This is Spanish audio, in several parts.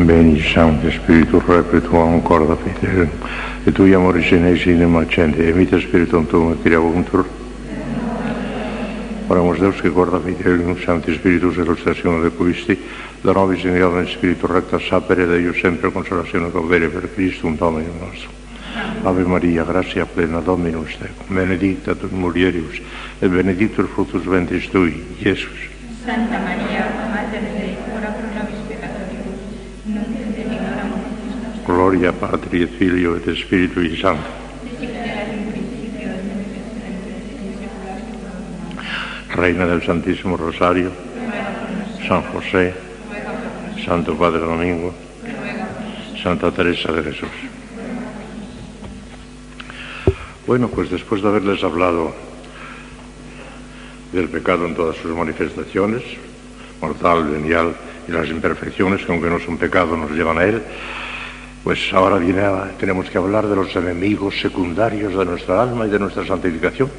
Veni Sancte Spiritus Repre Tuam Corda Fidelum, et Tui amoris genesinem accende, emite Spiritum Tuum et creavuntur. Oramus Deus que corda Fidelum, Sancte Spiritus illustratione de Christi, da nobis in ordine Spiritus recta sapere Deus sempre consolazione caudere per Christum Dominum nostrum. Ave Maria, gratia plena Dominus tecum, benedicta tu in mulieribus, et benedictus fructus ventris tui, Iesus. Santa Maria, Mater Dei, ora pro nobis peccatoribus, nunc et in hora mortis nostre. Gloria Patri et Filio et Spiritui Sancto. Sic erat in principio et nunc et semper et in saecula saeculorum. Reina del Santísimo Rosario, San José, Santo Padre Domingo, Santa Teresa de Jesús. Bueno, pues después de haberles hablado del pecado en todas sus manifestaciones, mortal, venial, y las imperfecciones que aunque no son pecado nos llevan a él, pues ahora tenemos que hablar de los enemigos secundarios de nuestra alma y de nuestra santificación,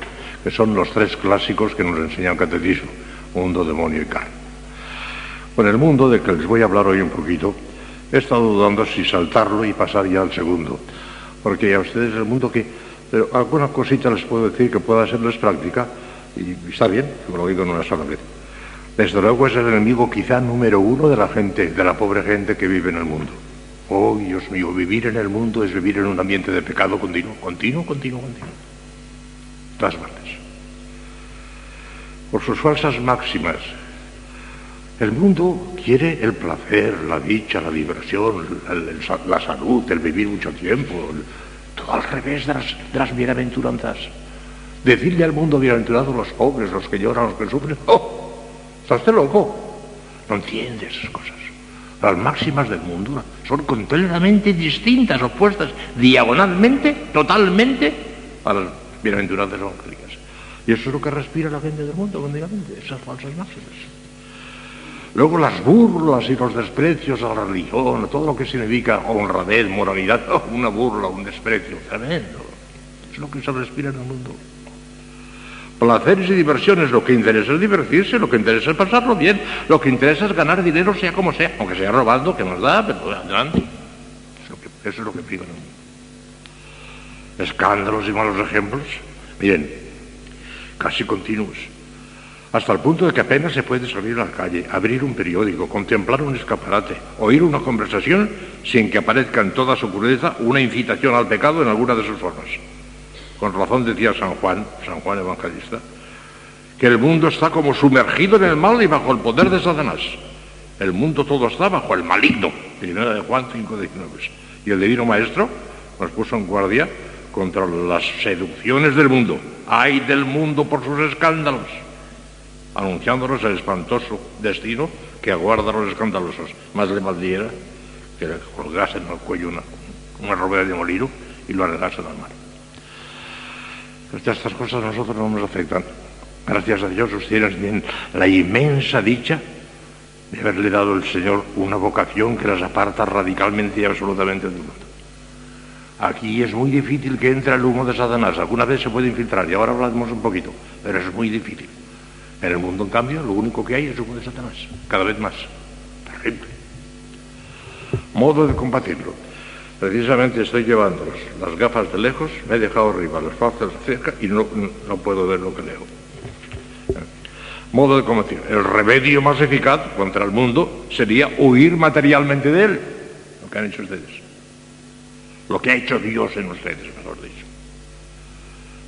que son los tres clásicos que nos enseña el catecismo: mundo, demonio y carne. Bueno, el mundo del que les voy a hablar hoy un poquito, he estado dudando si saltarlo y pasar ya al segundo, porque a ustedes el mundo pero alguna cosita les puedo decir que pueda serles práctica, y está bien, que lo digo en una sola vez. Desde luego es el enemigo quizá número uno de la gente, de la pobre gente que vive en el mundo. Oh, Dios mío, vivir en el mundo es vivir en un ambiente de pecado continuo. Todas partes. Por sus falsas máximas, el mundo quiere el placer, la dicha, la diversión, la salud, el vivir mucho tiempo, todo al revés de las bienaventuranzas. Decirle al mundo bienaventurados los pobres, los que lloran, los que sufren. ¡Oh! ¿Está usted loco? No entiende esas cosas. Las máximas del mundo son completamente distintas, opuestas, diagonalmente, totalmente a las bienaventuranzas evangélicas. Y eso es lo que respira la gente del mundo continuamente, esas falsas máximas. Luego las burlas y los desprecios a la religión, todo lo que significa honradez, moralidad, una burla, un desprecio, tremendo. Es lo que se respira en el mundo. Placeres y diversiones, lo que interesa es divertirse, lo que interesa es pasarlo bien, lo que interesa es ganar dinero sea como sea, aunque sea robando, que nos da, pero adelante. Eso es lo que prima en el mundo. Escándalos y malos ejemplos, miren, casi continuos. Hasta el punto de que apenas se puede salir a la calle, abrir un periódico, contemplar un escaparate, oír una conversación sin que aparezca en toda su crudeza una incitación al pecado en alguna de sus formas. Con razón decía San Juan Evangelista, que el mundo está como sumergido en el mal y bajo el poder de Satanás. El mundo todo está bajo el maligno. Primera de Juan 5:19. Y el Divino Maestro nos puso en guardia contra las seducciones del mundo. ¡Ay del mundo por sus escándalos! Anunciándonos el espantoso destino que aguarda a los escandalosos. Más le valdría que le colgasen al cuello una rueda de molino y lo arregasen al mar. Estas cosas a nosotros no nos afectan. Gracias a Dios ustedes tienen la inmensa dicha de haberle dado al Señor una vocación que las aparta radicalmente y absolutamente del mundo. Aquí es muy difícil que entre el humo de Satanás. Alguna vez se puede infiltrar y ahora hablaremos un poquito, pero es muy difícil. En el mundo, en cambio, lo único que hay es humo de Satanás, cada vez más. Terrible. Modo de combatirlo. Precisamente estoy llevando las gafas de lejos, me he dejado arriba las gafas de cerca y no puedo ver lo que leo. Modo de combatir. El remedio más eficaz contra el mundo sería huir materialmente de él, lo que han hecho ustedes. Lo que ha hecho Dios en ustedes, mejor dicho.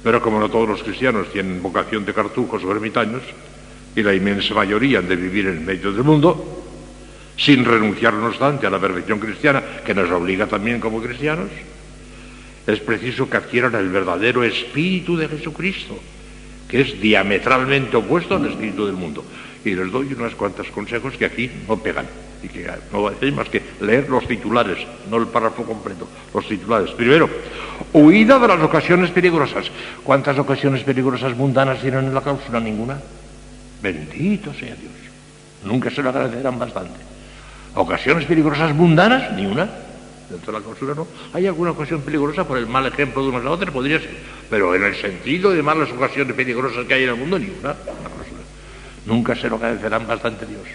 Pero como no todos los cristianos tienen vocación de cartujos o ermitaños, y la inmensa mayoría han de vivir en medio del mundo, sin renunciar no obstante a la perfección cristiana, que nos obliga también como cristianos, es preciso que adquieran el verdadero espíritu de Jesucristo, que es diametralmente opuesto al espíritu del mundo. Y les doy unos cuantos consejos que aquí no pegan, y que no hacéis más que leer los titulares, no el párrafo completo, los titulares. Primero, huida de las ocasiones peligrosas. ¿Cuántas ocasiones peligrosas mundanas tienen en la clausura? Ninguna. Bendito sea Dios. Nunca se lo agradecerán bastante. Ocasiones peligrosas mundanas, ni una. Dentro de la clausura no. Hay alguna ocasión peligrosa por el mal ejemplo de unos a otros, podría ser. Pero en el sentido de malas ocasiones peligrosas que hay en el mundo, ni una. La clausura. Nunca se lo agradecerán bastante Dios,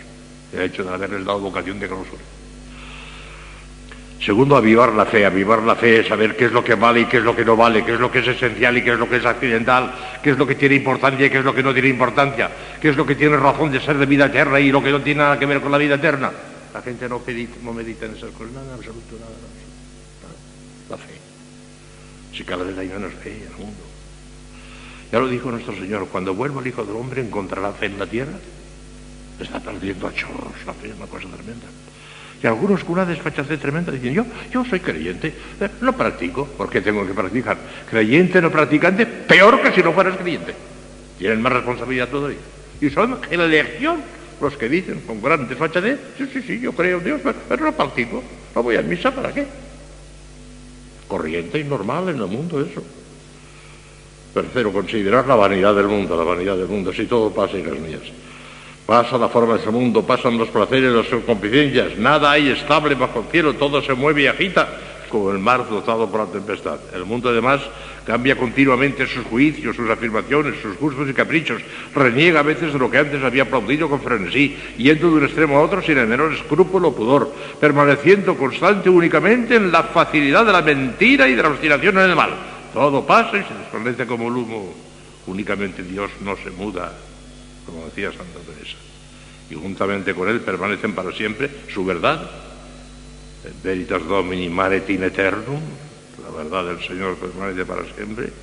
el hecho de haberles dado vocación de clausura. Segundo, avivar la fe. Avivar la fe es saber qué es lo que vale y qué es lo que no vale, qué es lo que es esencial y qué es lo que es accidental, qué es lo que tiene importancia y qué es lo que no tiene importancia, qué es lo que tiene razón de ser de vida eterna y lo que no tiene nada que ver con la vida eterna. La gente no medita en esas cosas, nada, absoluto, nada. La fe. Si cada vez hay menos fe en el mundo. Ya lo dijo nuestro Señor, cuando vuelva el Hijo del Hombre encontrará fe en la tierra. Está perdiendo a chorros la fe, es una cosa tremenda. Y algunos con una desfachatez tremenda dicen, yo soy creyente, no practico, ¿por qué tengo que practicar? Creyente, no practicante, peor que si no fueras creyente. Tienen más responsabilidad todavía. Y son en legión los que dicen con gran desfachatez, sí, yo creo en Dios, pero no practico, no voy a misa, ¿para qué? Corriente y normal en el mundo eso. Tercero, considerar la vanidad del mundo, si todo pasa y las mías. Pasa la forma de ese mundo, pasan los placeres, las concupiscencias, nada hay estable bajo el cielo, todo se mueve y agita, como el mar dotado por la tempestad. El mundo además cambia continuamente sus juicios, sus afirmaciones, sus gustos y caprichos, reniega a veces de lo que antes había aplaudido con frenesí, yendo de un extremo a otro sin el menor escrúpulo o pudor, permaneciendo constante únicamente en la facilidad de la mentira y de la obstinación en el mal. Todo pasa y se desvanece como el humo, únicamente Dios no se muda, como decía Santa Teresa, y juntamente con él permanecen para siempre su verdad, veritas domini manet in aeternum, la verdad del Señor permanece para siempre,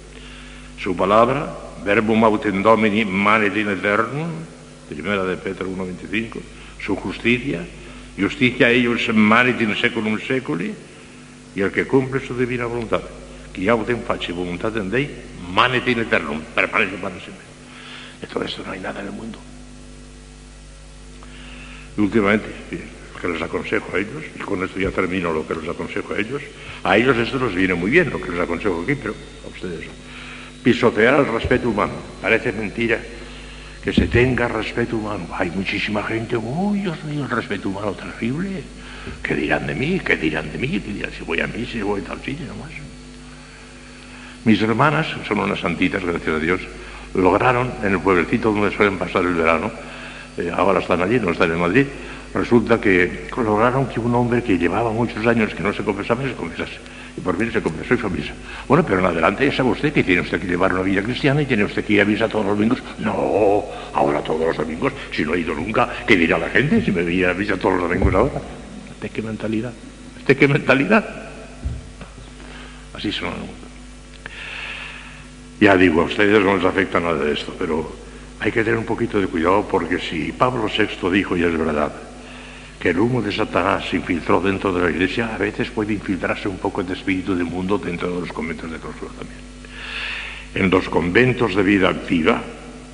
su palabra, verbum autem domini manet in aeternum, primera de Pedro 1:25, su justicia eius manet in seculum seculi, y el que cumple su divina voluntad, qui autem faci voluntatem Dei manet in aeternum, permanece para siempre. De todo esto no hay nada en el mundo. Y últimamente, que les aconsejo a ellos, y con esto ya termino lo que les aconsejo a ellos esto les viene muy bien, lo que les aconsejo aquí, pero a ustedes no. Pisotear el respeto humano. Parece mentira que se tenga respeto humano. Hay muchísima gente, Dios mío, el respeto humano terrible. ¿Qué dirán de mí? ¿Qué dirán si voy a mí, si voy a tal sitio nomás? Mis hermanas, son unas santitas, gracias a Dios, lograron en el pueblecito donde suelen pasar el verano, ahora están allí, no están en Madrid, resulta que lograron que un hombre que llevaba muchos años que no se confesaba, se confesase. Y por fin se confesó y fue a misa. Bueno, pero en adelante ya sabe usted que tiene usted que llevar una vida cristiana y tiene usted que ir a misa todos los domingos. No, ahora todos los domingos, si no he ido nunca, ¿qué dirá la gente si me voy a misa todos los domingos ahora? ¿De qué mentalidad? ¿De qué mentalidad? Así son el mundo. Ya digo, a ustedes no les afecta nada de esto, pero hay que tener un poquito de cuidado porque si Pablo VI dijo, y es verdad, que el humo de Satanás se infiltró dentro de la Iglesia, a veces puede infiltrarse un poco de espíritu del mundo dentro de los conventos de clausura también. En los conventos de vida activa,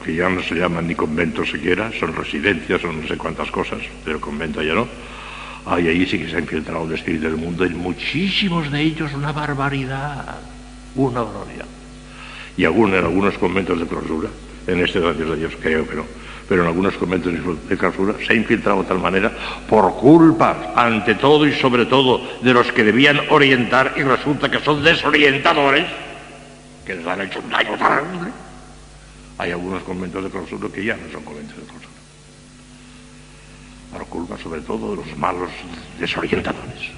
que ya no se llaman ni conventos siquiera, son residencias, son no sé cuántas cosas, pero convento ya no, ahí sí que se ha infiltrado el espíritu del mundo, en muchísimos de ellos una barbaridad. Y en algunos conventos de clausura, en este, gracias a Dios, creo que no, pero en algunos conventos de clausura se ha infiltrado de tal manera por culpa, ante todo y sobre todo, de los que debían orientar y resulta que son desorientadores, que les han hecho un daño terrible. Hay algunos conventos de clausura que ya no son conventos de clausura. Por culpa sobre todo de los malos desorientadores.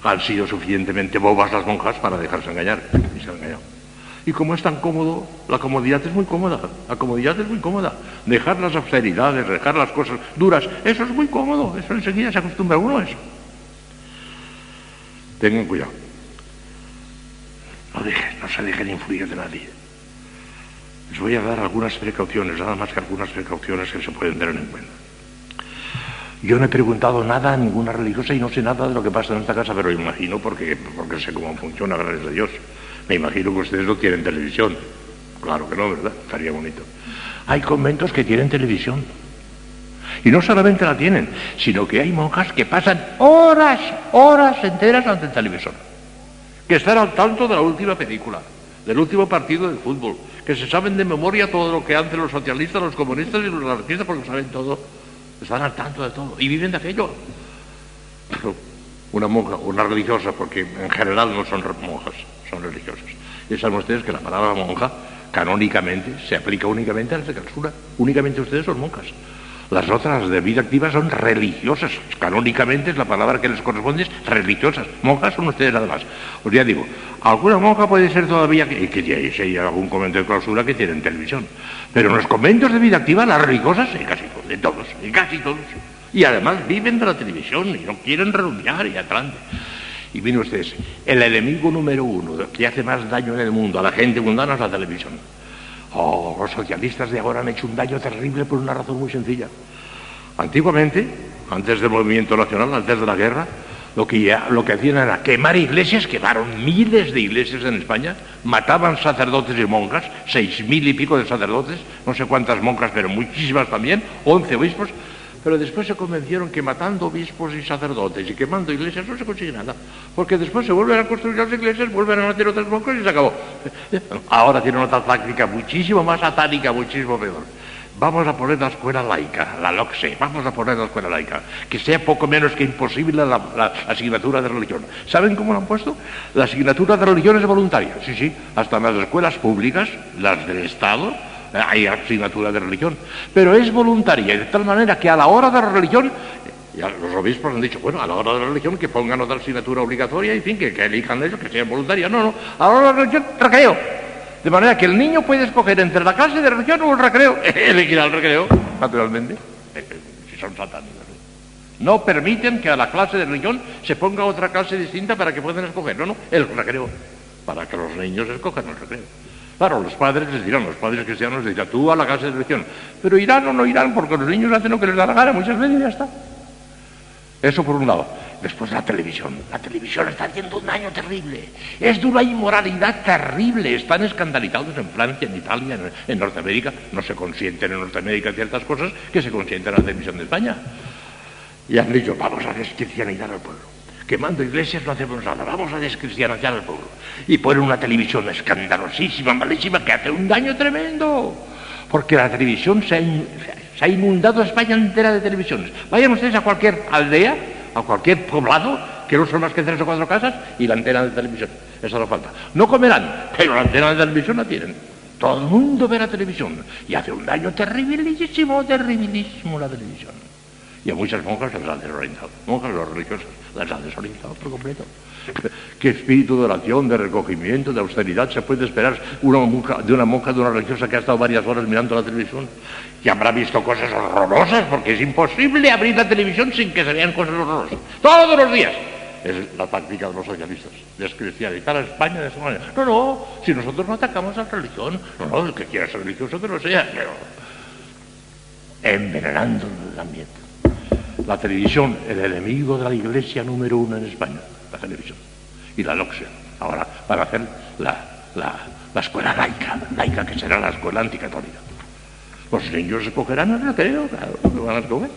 Han sido suficientemente bobas las monjas para dejarse engañar y se han engañado. Y como es tan cómodo, la comodidad es muy cómoda. Dejar las austeridades, dejar las cosas duras, eso es muy cómodo. Eso enseguida se acostumbra uno a eso. Tengan cuidado. No se dejen influir de nadie. Les voy a dar algunas precauciones, nada más que algunas precauciones que se pueden tener en cuenta. Yo no he preguntado nada a ninguna religiosa y no sé nada de lo que pasa en esta casa, pero imagino, porque sé cómo funciona, gracias a Dios. Me imagino que ustedes no tienen televisión. Claro que no, ¿verdad? Estaría bonito. Hay conventos que tienen televisión. Y no solamente la tienen, sino que hay monjas que pasan horas enteras ante el televisor. Que están al tanto de la última película, del último partido de fútbol, que se saben de memoria todo lo que hacen los socialistas, los comunistas y los anarquistas, porque saben todo. Están al tanto de todo y viven de aquello. Una monja, una religiosa, porque en general no son monjas, son religiosas. Y saben ustedes que la palabra monja, canónicamente, se aplica únicamente a las de clausura. Únicamente ustedes son monjas. Las otras de vida activa son religiosas. Canónicamente es la palabra que les corresponde, es religiosas. Monjas son ustedes nada más. Pues ya digo, alguna monja puede ser todavía, que si hay algún convento de clausura que tienen televisión. Pero en los conventos de vida activa, las religiosas, en casi todos. Y además viven de la televisión y no quieren renunciar y adelante. Y miren ustedes, el enemigo número uno que hace más daño en el mundo a la gente mundana es la televisión. Los socialistas de ahora han hecho un daño terrible por una razón muy sencilla. Antiguamente, antes del movimiento nacional, antes de la guerra, lo que hacían era quemar iglesias, quemaron miles de iglesias en España, mataban sacerdotes y monjas, 6.000 y pico de sacerdotes, no sé cuántas monjas, pero muchísimas también, 11 obispos, pero después se convencieron que matando obispos y sacerdotes y quemando iglesias no se consigue nada, porque después se vuelven a construir las iglesias, vuelven a meter otras monjas y se acabó. Ahora tienen otra táctica muchísimo más satánica, muchísimo peor. Vamos a poner la escuela laica, la LOCSE, vamos a poner la escuela laica, que sea poco menos que imposible la asignatura de religión. ¿Saben cómo lo han puesto? La asignatura de religión es voluntaria, sí, hasta en las escuelas públicas, las del Estado, hay asignatura de religión, pero es voluntaria, de tal manera que a la hora de la religión, ya los obispos han dicho, bueno, a la hora de la religión que pongan otra asignatura obligatoria, y en fin, que elijan ellos, que sea voluntaria. No, a la hora de la religión, recreo. De manera que el niño puede escoger entre la clase de religión o el recreo. Elegirá el recreo, naturalmente, si son satánicos. No permiten que a la clase de religión se ponga otra clase distinta para que puedan escoger. No, el recreo, para que los niños escojan el recreo. Claro, los padres les dirán, los padres cristianos les dirán, tú a la clase de religión. Pero irán o no irán, porque los niños hacen lo que les da la gana muchas veces y ya está. Eso por un lado. Después la televisión. La televisión está haciendo un daño terrible. Es de una inmoralidad terrible. Están escandalizados en Francia, en Italia, en Norteamérica. No se consienten en Norteamérica ciertas cosas que se consienten en la televisión de España. Y han dicho, vamos a descristianizar al pueblo. Quemando iglesias no hacemos nada, vamos a descristianizar al pueblo. Y ponen una televisión escandalosísima, malísima, que hace un daño tremendo. Porque la televisión se ha inundado España entera de televisiones. Vayan ustedes a cualquier aldea, a cualquier poblado, que no son más que 3 o 4 casas, y la antena de televisión. Eso no falta. No comerán, pero la antena de televisión la tienen. Todo el mundo ve la televisión. Y hace un daño terribilísimo la televisión. Y a muchas monjas les han desorientado. Monjas, los religiosos, les han desorientado por completo. ¿Qué espíritu de oración, de recogimiento, de austeridad se puede esperar de una monja, de una religiosa que ha estado varias horas mirando la televisión? Y habrá visto cosas horrorosas, porque es imposible abrir la televisión sin que se vean cosas horrorosas. Todos los días. Es la táctica de los socialistas, descristianizar a España de esa manera. No, si nosotros no atacamos a la religión, no, el que quiera ser religioso que lo sea, pero envenenando el ambiente. La televisión, el enemigo de la iglesia número 1 en España, la televisión. Y la LOCSE, ahora, para hacer la escuela laica, que será la escuela anticatólica. Los niños escogerán el recreo, claro, lo que van a escoger.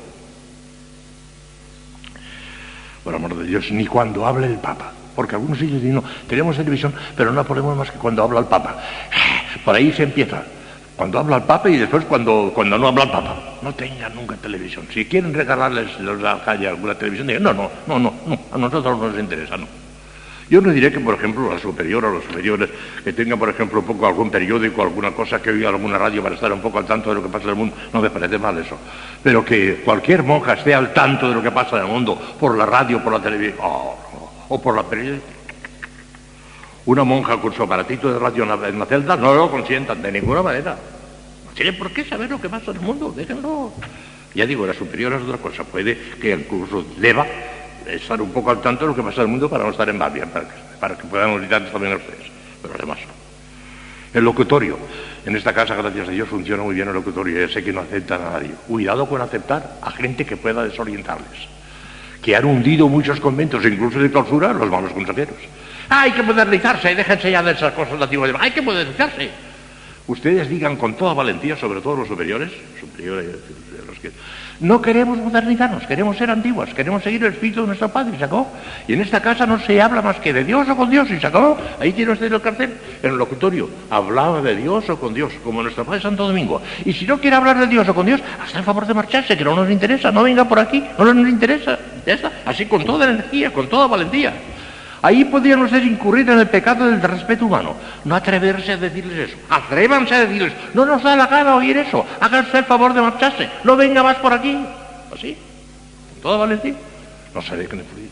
Por amor de Dios, ni cuando hable el Papa, porque algunos niños dicen, no, tenemos televisión, pero no la ponemos más que cuando habla el Papa. Por ahí se empieza. Cuando habla el Papa y después cuando no habla el Papa. No tengan nunca televisión. Si quieren regalarles los de la calle alguna televisión, digan, no, a nosotros no nos interesa, no. Yo no diré que, por ejemplo, la superiora o los superiores que tengan, por ejemplo, un poco algún periódico, alguna cosa, que oiga alguna radio para estar un poco al tanto de lo que pasa en el mundo, no me parece mal eso. Pero que cualquier monja esté al tanto de lo que pasa en el mundo por la radio, por la televisión, o por la periódica. Una monja con su aparatito de radio en la celda no lo consientan de ninguna manera. No tiene por qué saber lo que pasa en el mundo, déjenlo. Ya digo, la superiora es otra cosa. Puede que incluso deba estar un poco al tanto de lo que pasa en el mundo para no estar en babia, para que puedan gritar también a ustedes. Pero además no. El locutorio. En esta casa, gracias a Dios, funciona muy bien el locutorio. Ya sé que no aceptan a nadie. Cuidado con aceptar a gente que pueda desorientarles. Que han hundido muchos conventos, incluso de clausura, los malos consejeros. Hay que modernizarse, déjense ya de esas cosas antiguas. Hay que modernizarse. Ustedes digan con toda valentía, sobre todo los superiores, los que no queremos modernizarnos, queremos ser antiguas, queremos seguir el espíritu de nuestro Padre, y se acabó. Y en esta casa no se habla más que de Dios o con Dios, y se acabó. Ahí tiene usted el cartel, en el locutorio. Hablaba de Dios o con Dios, como nuestro Padre Santo Domingo. Y si no quiere hablar de Dios o con Dios, hazle el favor de marcharse, que no nos interesa, no venga por aquí, no nos interesa. Ya está, así con toda energía, con toda valentía. Ahí podrían ustedes incurrir en el pecado del respeto humano. No atreverse a decirles eso. Atrévanse a decirles, no nos da la gana oír eso. Háganse el favor de marcharse. No venga más por aquí. Así, con toda valentía. No se dejen fluir.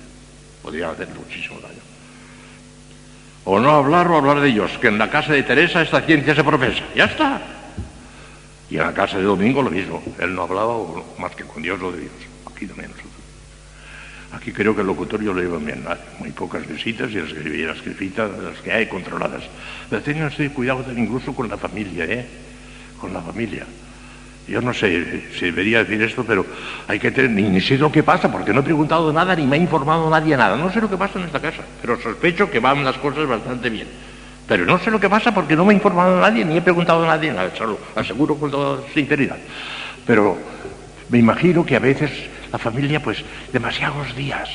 Podrían hacer muchísimo daño. O no hablar o hablar de ellos. Que en la casa de Teresa esta ciencia se profesa. Ya está. Y en la casa de Domingo lo mismo. Él no hablaba más que con Dios lo de Dios. Aquí también nosotros. Aquí creo que el locutorio lo llevan bien, muy pocas visitas y las visitas, las que hay controladas. Pero tengan ustedes cuidado incluso con la familia, con la familia. Yo no sé si debería decir esto, pero hay que tener, ni sé lo que pasa, porque no he preguntado nada, ni me ha informado nadie nada. No sé lo que pasa en esta casa, pero sospecho que van las cosas bastante bien. Pero no sé lo que pasa porque no me ha informado nadie, ni he preguntado a nadie nada, eso lo aseguro con toda sinceridad. Pero me imagino que a veces la familia, pues, demasiados días.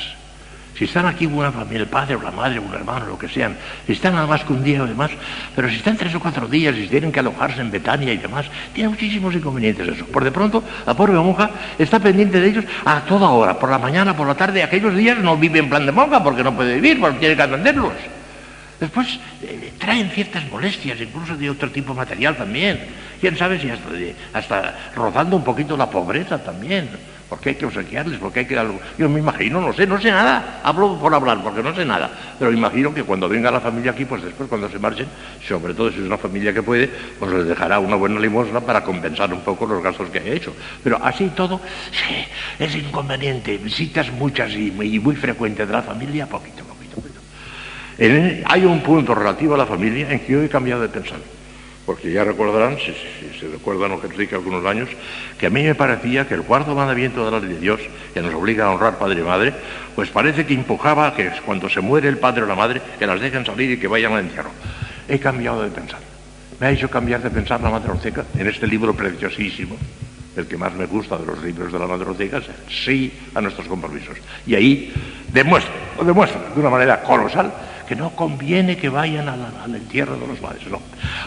Si están aquí una familia, el padre o la madre, un hermano, lo que sean, si están nada más que un día o demás, pero si están 3 o 4 días y tienen que alojarse en Betania y demás, tiene muchísimos inconvenientes eso. Por de pronto, la pobre monja está pendiente de ellos a toda hora, por la mañana, por la tarde. Aquellos días no vive en plan de monja porque no puede vivir, porque tiene que atenderlos. Después traen ciertas molestias, incluso de otro tipo material también. Quién sabe si hasta rozando un poquito la pobreza también. Porque hay que obsequiarles, porque hay que... Yo me imagino, no sé nada. Hablo por hablar, porque no sé nada. Pero imagino que cuando venga la familia aquí, pues después cuando se marchen, sobre todo si es una familia que puede, pues les dejará una buena limosna para compensar un poco los gastos que haya hecho. Pero así todo, sí, es inconveniente. Visitas muchas y muy frecuentes de la familia, poquito. Hay un punto relativo a la familia en que yo he cambiado de pensar. Porque ya recordarán, si se recuerdan lo que expliqué algunos años, que a mí me parecía que el cuarto mandamiento de la ley de Dios, que nos obliga a honrar padre y madre, pues parece que empujaba que cuando se muere el padre o la madre, que las dejen salir y que vayan al entierro. He cambiado de pensar. Me ha hecho cambiar de pensar la Madre Ortega en este libro preciosísimo, el que más me gusta de los libros de la Madre Ortega, es Sí a nuestros compromisos. Y ahí demuestra de una manera colosal que no conviene que vayan al entierro de los padres, no.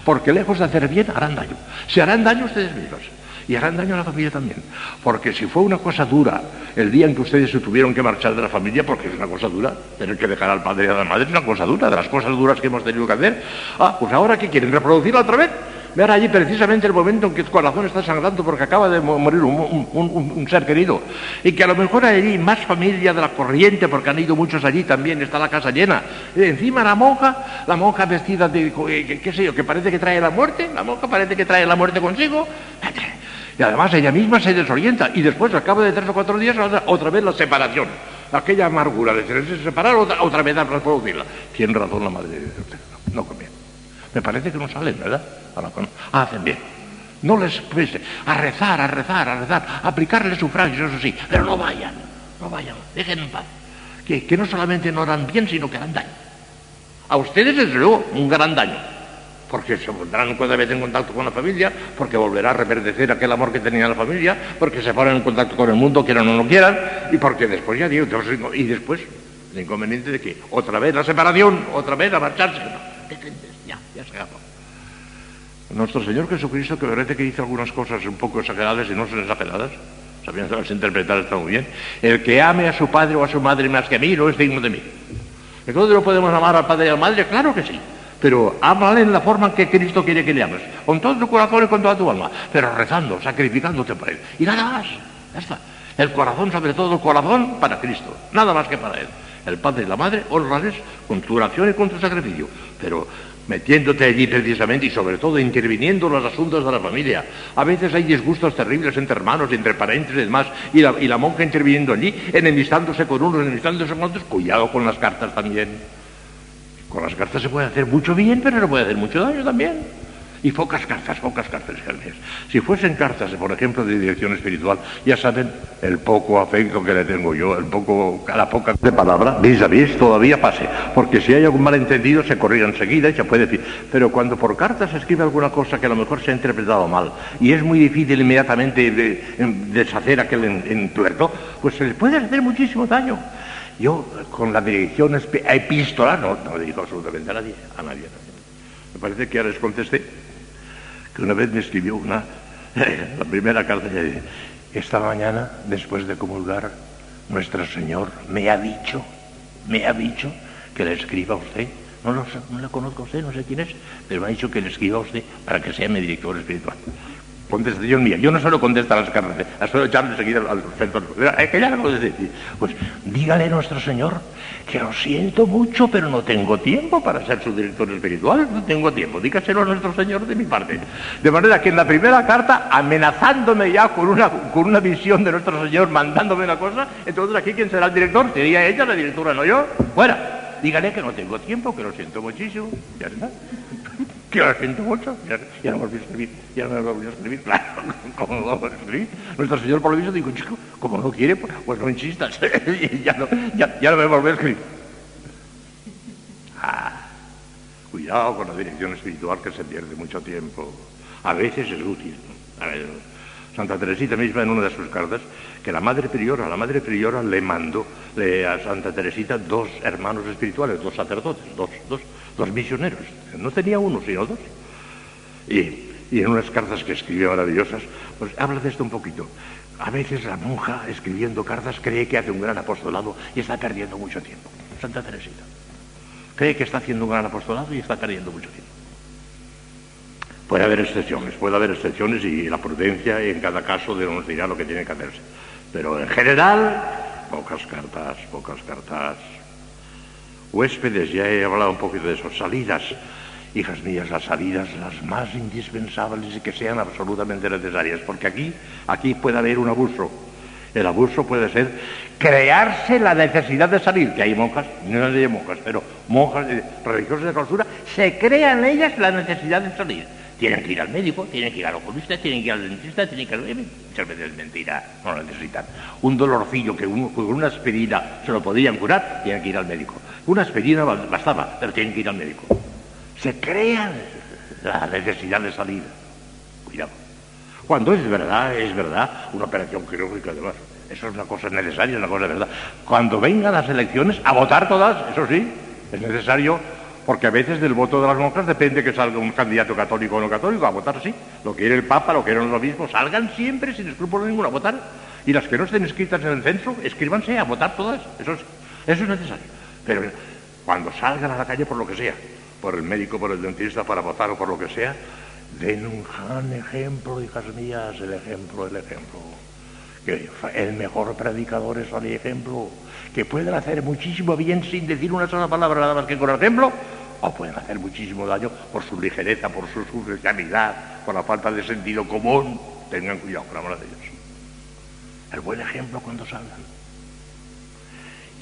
Porque lejos de hacer bien, harán daño. Se harán daño ustedes mismos. Y harán daño a la familia también. Porque si fue una cosa dura el día en que ustedes se tuvieron que marchar de la familia, porque es una cosa dura, tener que dejar al padre y a la madre es una cosa dura, de las cosas duras que hemos tenido que hacer. Pues ahora, ¿qué quieren? ¿Reproducirla otra vez? Ver allí precisamente el momento en que el corazón está sangrando porque acaba de morir un ser querido. Y que a lo mejor hay allí más familia de la corriente, porque han ido muchos allí también, está la casa llena. Y encima la monja vestida de, qué sé yo, que parece que trae la muerte, la monja parece que trae la muerte consigo. Y además ella misma se desorienta. Y después, al cabo de 3 o 4 días, otra vez la separación. Aquella amargura de tenerse separar, otra vez a reproducirla. Tiene razón la madre de Dios. No conviene. Me parece que no salen, ¿verdad? Hacen bien. No les pese. A rezar, a aplicarles sufragios, eso sí, pero no vayan, dejen en paz. Que no solamente no harán bien, sino que harán daño. A ustedes, desde luego, un gran daño. Porque se pondrán otra vez en contacto con la familia, porque volverá a reverdecer aquel amor que tenía la familia, porque se ponen en contacto con el mundo, quieran o no quieran, y porque después ya digo, y después el inconveniente de que otra vez la separación, otra vez a marcharse. Ya se acabó. Nuestro Señor Jesucristo, que parece que dice algunas cosas un poco exageradas y no son exageradas, sabiéndolas interpretar está muy bien. El que ame a su padre o a su madre más que a mí no es digno de mí. ¿Entonces no podemos amar al padre y a la madre? Claro que sí. Pero ámale en la forma en que Cristo quiere que le ames, con todo tu corazón y con toda tu alma, pero rezando, sacrificándote por Él. Y nada más, ya está. El corazón, sobre todo el corazón, para Cristo, nada más que para Él. El padre y la madre, honrales con tu oración y con tu sacrificio, pero metiéndote allí precisamente y sobre todo interviniendo en los asuntos de la familia. A veces hay disgustos terribles entre hermanos, entre parientes y demás, y la monja interviniendo allí, enemistándose con unos, enemistándose con otros. Cuidado con las cartas también. Con las cartas se puede hacer mucho bien, pero se puede hacer mucho daño también. Y pocas cartas, Hermes. Si fuesen cartas, por ejemplo, de dirección espiritual, ya saben el poco afecto que le tengo yo, la poca de palabra, vis a vis, todavía pase. Porque si hay algún malentendido, se corrige enseguida y se puede decir. Pero cuando por carta se escribe alguna cosa que a lo mejor se ha interpretado mal, y es muy difícil inmediatamente deshacer aquel entuerto, pues se le puede hacer muchísimo daño. Yo, con la dirección epistolar, no digo absolutamente a nadie. Me parece que ahora les contesté que una vez me escribió la primera carta, y dice: esta mañana, después de comulgar, Nuestro Señor me ha dicho que le escriba a usted. No le conozco a usted, no sé quién es, pero me ha dicho que le escriba a usted para que sea mi director espiritual. Contestación mía. Yo no solo contesto a las cartas, las suelo echar enseguida al centro. Que ya lo decir. Pues dígale a nuestro Señor que lo siento mucho, pero no tengo tiempo para ser su director espiritual. No tengo tiempo. Dígaselo a nuestro Señor de mi parte. De manera que en la primera carta, amenazándome ya con una visión de nuestro Señor, mandándome una cosa, entonces aquí ¿quién será el director? Sería ella la directora, no yo. Fuera. Dígale que no tengo tiempo, que lo siento muchísimo. Ya está. Que lo siento mucho, ya no me volví a escribir, claro, ¿cómo no vamos a escribir? Nuestro Señor por lo visto dijo, chico, como no quiere, pues no insistas, ya no me volví a escribir. Cuidado con la dirección espiritual, que se pierde mucho tiempo. A veces es útil. A ver, Santa Teresita misma en una de sus cartas, que la Madre Priora le mandó a Santa Teresita 2 hermanos espirituales, 2 sacerdotes, dos misioneros. No tenía uno, sino 2. Y en unas cartas que escribió maravillosas, pues habla de esto un poquito. A veces la monja, escribiendo cartas, cree que hace un gran apostolado y está perdiendo mucho tiempo. Santa Teresita cree que está haciendo un gran apostolado y está perdiendo mucho tiempo. Puede haber excepciones y la prudencia en cada caso nos dirá lo que tiene que hacerse. Pero en general, pocas cartas. Huéspedes, ya he hablado un poquito de eso. Salidas, hijas mías, las salidas las más indispensables y que sean absolutamente necesarias, porque aquí puede haber un abuso. El abuso puede ser crearse la necesidad de salir, que hay monjas, no hay monjas, pero monjas religiosas de clausura, se crean ellas la necesidad de salir. Tienen que ir al médico, tienen que ir al oculista, tienen que ir al dentista, tienen que ir... Muchas veces es mentira, no lo necesitan. Un dolorcillo que con una aspirina se lo podían curar, tienen que ir al médico. Una aspirina bastaba, pero tienen que ir al médico. Se crean la necesidad de salir. Cuidado. Cuando es verdad, una operación quirúrgica además. Eso es una cosa necesaria, una cosa de verdad. Cuando vengan las elecciones, a votar todas, eso sí, es necesario, porque a veces del voto de las monjas depende que salga un candidato católico o no católico, a votar sí. Lo quiere el Papa, lo quieren los obispos, salgan siempre sin escrúpulo ninguno a votar. Y las que no estén inscritas en el censo, escríbanse a votar todas, eso es necesario. Pero cuando salgan a la calle por lo que sea, por el médico, por el dentista, para votar o por lo que sea, den un gran ejemplo, hijas mías, el ejemplo. Que el mejor predicador es el ejemplo, que pueden hacer muchísimo bien sin decir una sola palabra nada más que con el ejemplo, o pueden hacer muchísimo daño por su ligereza, por su superficialidad, por la falta de sentido común. Tengan cuidado, por amor de Dios. El buen ejemplo cuando salgan.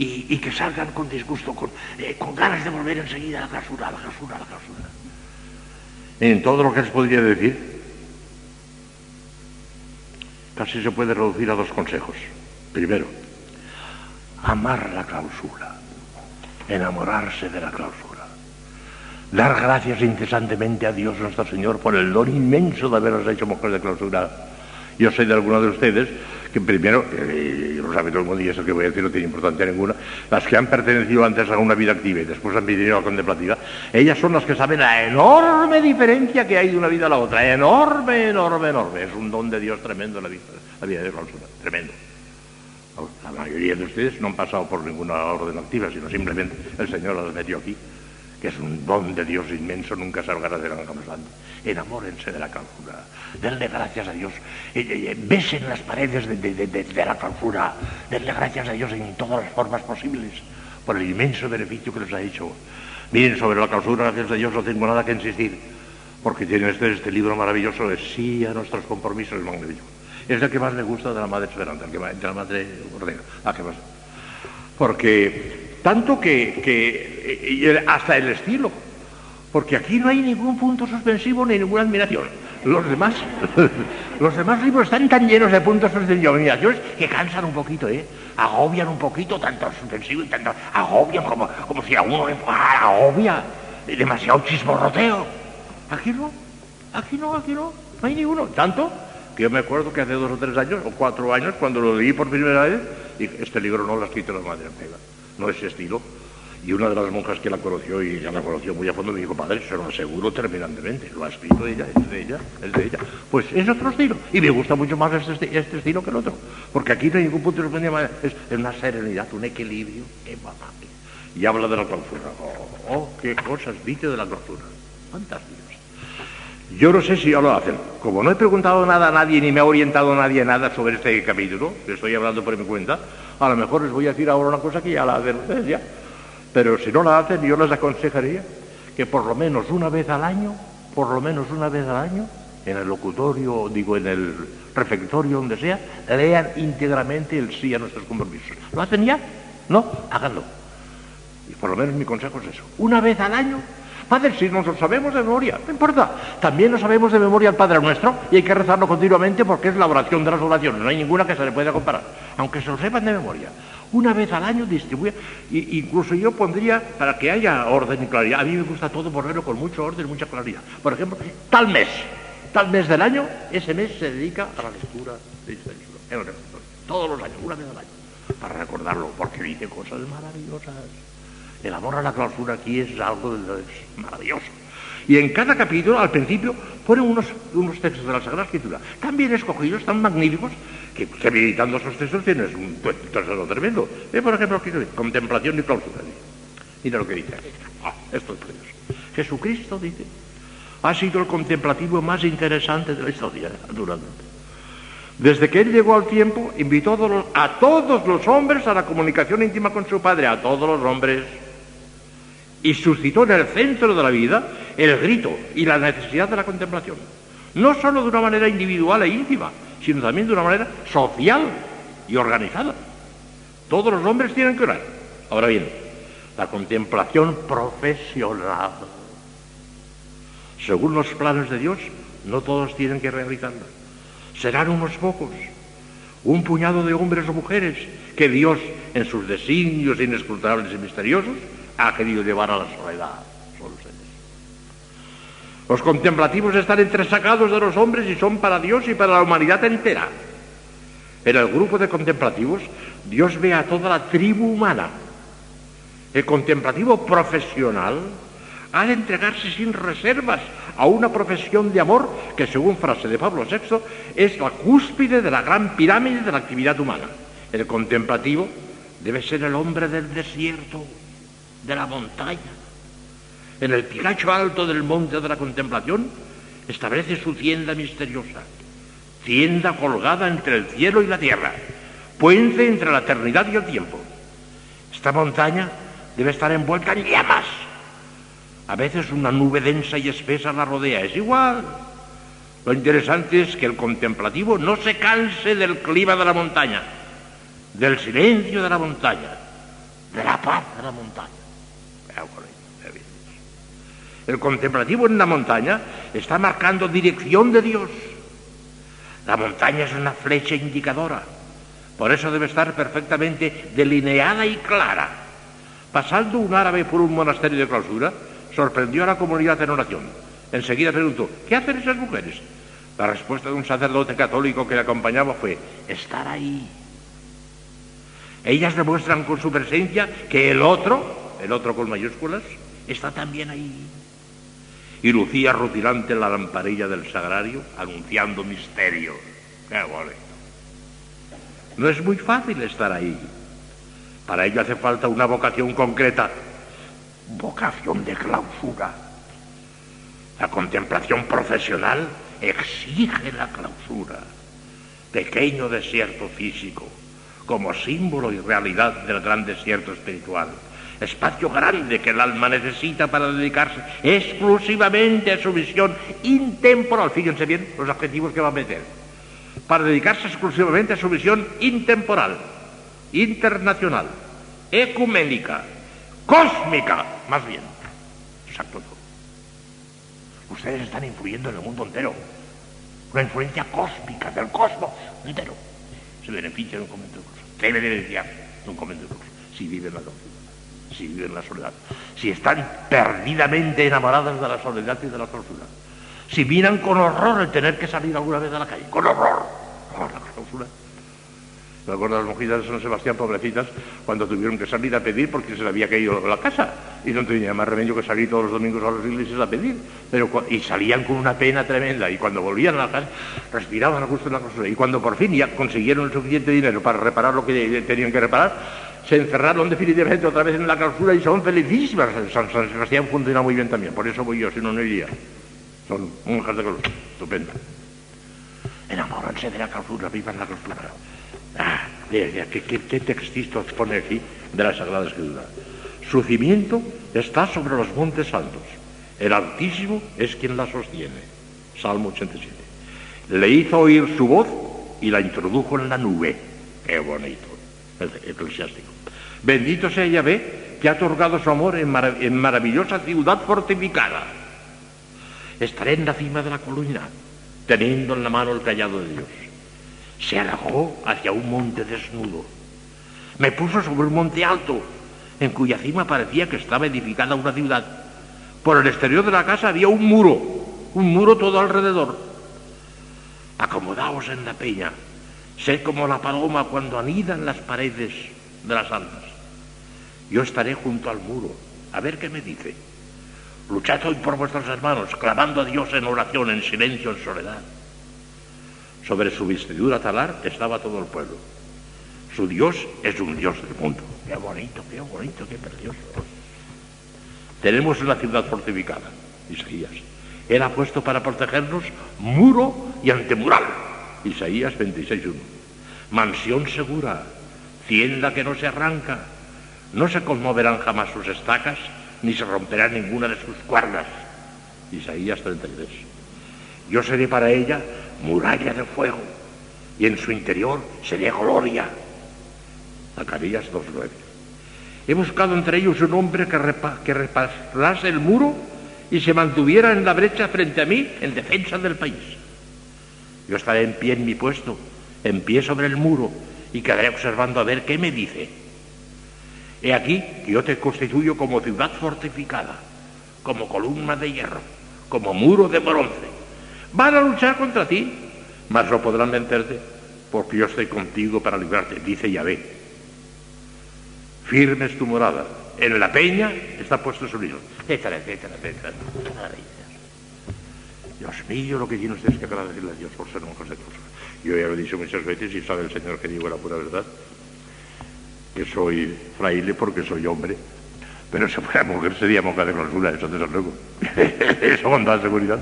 Y que salgan con disgusto, con ganas de volver enseguida a la clausura. En todo lo que les podría decir, casi se puede reducir a 2 consejos. Primero, amar la clausura, enamorarse de la clausura, dar gracias incesantemente a Dios nuestro Señor por el don inmenso de haberos hecho mujeres de clausura. Yo sé de algunos de ustedes que primero, lo sabe todo el mundo y eso que voy a decir no tiene importancia ninguna, las que han pertenecido antes a una vida activa y después han vivido a la contemplativa, ellas son las que saben la enorme diferencia que hay de una vida a la otra, enorme. Es un don de Dios tremendo la vida de clausura, tremendo. La mayoría de ustedes no han pasado por ninguna orden activa, sino simplemente el Señor las metió aquí, que es un don de Dios inmenso, nunca se agradecerán jamás. Enamórense de la clausura, denle gracias a Dios, besen las paredes de la clausura, denle gracias a Dios en todas las formas posibles por el inmenso beneficio que les ha hecho. Miren, sobre la clausura, gracias a Dios, no tengo nada que insistir, porque tiene este libro maravilloso de Sí a nuestros compromisos, es magnífico. Es el que más me gusta de la Madre Esperanza, de la Madre Ortega, porque tanto que hasta el estilo, porque aquí no hay ningún punto suspensivo ni ninguna admiración. Los demás libros están tan llenos de puntos suspensivos y admiraciones que cansan un poquito, agobian un poquito, tanto suspensivo y tanto agobian como si a uno agobia demasiado chismorroteo. Aquí no hay ninguno. Tanto que yo me acuerdo que hace 2 o 3 años o 4 años, cuando lo leí por primera vez, dije, este libro no lo ha escrito la Madre Ortega, no es ese estilo. Y una de las monjas que la conoció, y ya la conoció muy a fondo, me dijo: padre, se lo aseguro terminantemente, lo ha escrito ella, es de ella, es de ella. Pues es otro estilo, y me gusta mucho más este estilo que el otro, porque aquí no hay ningún punto de suspensión, es una serenidad, un equilibrio, y habla de la clausura. Qué cosas dice de la clausura, fantásticas. Yo no sé si ya lo hacen. Como no he preguntado nada a nadie, ni me ha orientado nadie a nada sobre este capítulo, que estoy hablando por mi cuenta, a lo mejor les voy a decir ahora una cosa que ya la hacen ustedes ya. Pero si no la hacen, yo les aconsejaría que por lo menos una vez al año, en el locutorio, en el refectorio, donde sea, lean íntegramente el sí a nuestros compromisos. ¿Lo hacen ya? ¿No? Háganlo. Y por lo menos mi consejo es eso. Una vez al año. Padre, si nos lo sabemos de memoria, no importa. También nos sabemos de memoria el Padre Nuestro y hay que rezarlo continuamente porque es la oración de las oraciones. No hay ninguna que se le pueda comparar, aunque se lo sepan de memoria. Una vez al año distribuye, incluso yo pondría, para que haya orden y claridad, a mí me gusta todo ponerlo con mucho orden y mucha claridad. Por ejemplo, tal mes del año, ese mes se dedica a la lectura de este libro, en el refectorio. Todos los años, una vez al año, para recordarlo, porque dice cosas maravillosas. El amor a la clausura aquí es algo maravilloso. Y en cada capítulo, al principio, ponen unos textos de la Sagrada Escritura tan bien escogidos, tan magníficos, que meditando esos textos tienes un tesoro tremendo. Por ejemplo, aquí dice, contemplación y clausura. Mira lo que dice aquí. Esto es precioso. Jesucristo, dice, ha sido el contemplativo más interesante de la historia, naturalmente. Desde que él llegó al tiempo, invitó a todos los hombres a la comunicación íntima con su Padre, a todos los hombres, y suscitó en el centro de la vida el grito y la necesidad de la contemplación, no solo de una manera individual e íntima, sino también de una manera social y organizada. Todos los hombres tienen que orar. Ahora bien, la contemplación profesional, según los planes de Dios, no todos tienen que realizarla. Serán unos pocos, un puñado de hombres o mujeres que Dios, en sus designios inescrutables y misteriosos, ha querido llevar a la soledad. Son ustedes. Los contemplativos están entresacados de los hombres y son para Dios y para la humanidad entera. En el grupo de contemplativos, Dios ve a toda la tribu humana. El contemplativo profesional ha de entregarse sin reservas a una profesión de amor que, según frase de Pablo VI, es la cúspide de la gran pirámide de la actividad humana. El contemplativo debe ser el hombre del desierto, de la montaña. En el picacho alto del monte de la contemplación establece su tienda misteriosa, tienda colgada entre el cielo y la tierra, puente entre la eternidad y el tiempo. Esta montaña debe estar envuelta en llamas. A veces una nube densa y espesa la rodea, es igual. Lo interesante es que el contemplativo no se canse del clima de la montaña, del silencio de la montaña, de la paz de la montaña. El contemplativo en la montaña está marcando dirección de Dios. La montaña es una flecha indicadora, por eso debe estar perfectamente delineada y clara. Pasando un árabe por un monasterio de clausura, sorprendió a la comunidad en oración. Enseguida preguntó: ¿qué hacen esas mujeres? La respuesta de un sacerdote católico que le acompañaba fue: estar ahí. Ellas demuestran con su presencia que el otro con mayúsculas, está también ahí. Y lucía rutilante la lamparilla del sagrario, anunciando misterios. ¡Qué bonito! No es muy fácil estar ahí. Para ello hace falta una vocación concreta. Vocación de clausura. La contemplación profesional exige la clausura. Pequeño desierto físico, como símbolo y realidad del gran desierto espiritual. Espacio grande que el alma necesita para dedicarse exclusivamente a su visión intemporal. Fíjense bien los adjetivos que va a meter. Para dedicarse exclusivamente a su visión intemporal, internacional, ecuménica, cósmica, más bien. Exacto. Ustedes están influyendo en el mundo entero. Una influencia cósmica del cosmos entero. Se beneficia de un convento de clausura. Debe beneficiarse de un convento de clausura. Si vive en la clausura, si vive en la soledad, si están perdidamente enamoradas de la soledad y de la clausura, si miran con horror el tener que salir alguna vez a la calle, con horror, la clausura. ¿Te acuerdas las monjitas de San Sebastián, pobrecitas, cuando tuvieron que salir a pedir porque se les había caído la casa y no tenían más remedio que salir todos los domingos a las iglesias a pedir? Y salían con una pena tremenda, y cuando volvían a la casa respiraban a gusto en la clausura, y cuando por fin ya consiguieron el suficiente dinero para reparar lo que tenían que reparar, se encerraron definitivamente otra vez en la clausura y son felicísimas. San Sebastián funciona muy bien también, por eso voy yo, si no, no iría. Son monjas de clausura, estupendo. Enamóranse de la clausura, vivan la clausura. ¿Qué textito pone aquí de la Sagrada Escritura? Su cimiento está sobre los montes altos, el Altísimo es quien la sostiene. Salmo 87. Le hizo oír su voz y la introdujo en la nube. Qué bonito, eclesiástico. Bendito sea Yahvé, que ha otorgado su amor en maravillosa ciudad fortificada. Estaré en la cima de la colina, teniendo en la mano el cayado de Dios. Se alejó hacia un monte desnudo. Me puso sobre un monte alto, en cuya cima parecía que estaba edificada una ciudad. Por el exterior de la casa había un muro todo alrededor. Acomodaos en la peña, sed como la paloma cuando anida en las paredes de las almas. Yo estaré junto al muro, a ver qué me dice. Luchad hoy por vuestros hermanos, clamando a Dios en oración, en silencio, en soledad. Sobre su vestidura talar estaba todo el pueblo. Su Dios es un Dios del mundo. Qué bonito, qué precioso. Tenemos una ciudad fortificada, Isaías. Él ha puesto para protegernos muro y antemural. Isaías 26:1. Mansión segura, tienda que no se arranca. No se conmoverán jamás sus estacas, ni se romperá ninguna de sus cuerdas. Isaías 33. Yo seré para ella muralla de fuego, y en su interior seré gloria. Zacarías 2:9. He buscado entre ellos un hombre que repasase el muro y se mantuviera en la brecha frente a mí en defensa del país. Yo estaré en pie en mi puesto, en pie sobre el muro, y quedaré observando a ver qué me dice. He aquí que yo te constituyo como ciudad fortificada, como columna de hierro, como muro de bronce. Van a luchar contra ti, mas no podrán vencerte, porque yo estoy contigo para librarte, dice Yahvé. Firme es tu morada, en la peña está puesto su libro, etcétera, etcétera, etcétera. Dios mío, lo que tiene ustedes que agradecerle a Dios por ser monjas de clausura. Yo ya lo he dicho muchas veces, y sabe el Señor que digo la pura verdad, que soy fraile porque soy hombre, pero si fuera mujer sería monja de clausura, eso desde luego. Eso con toda seguridad.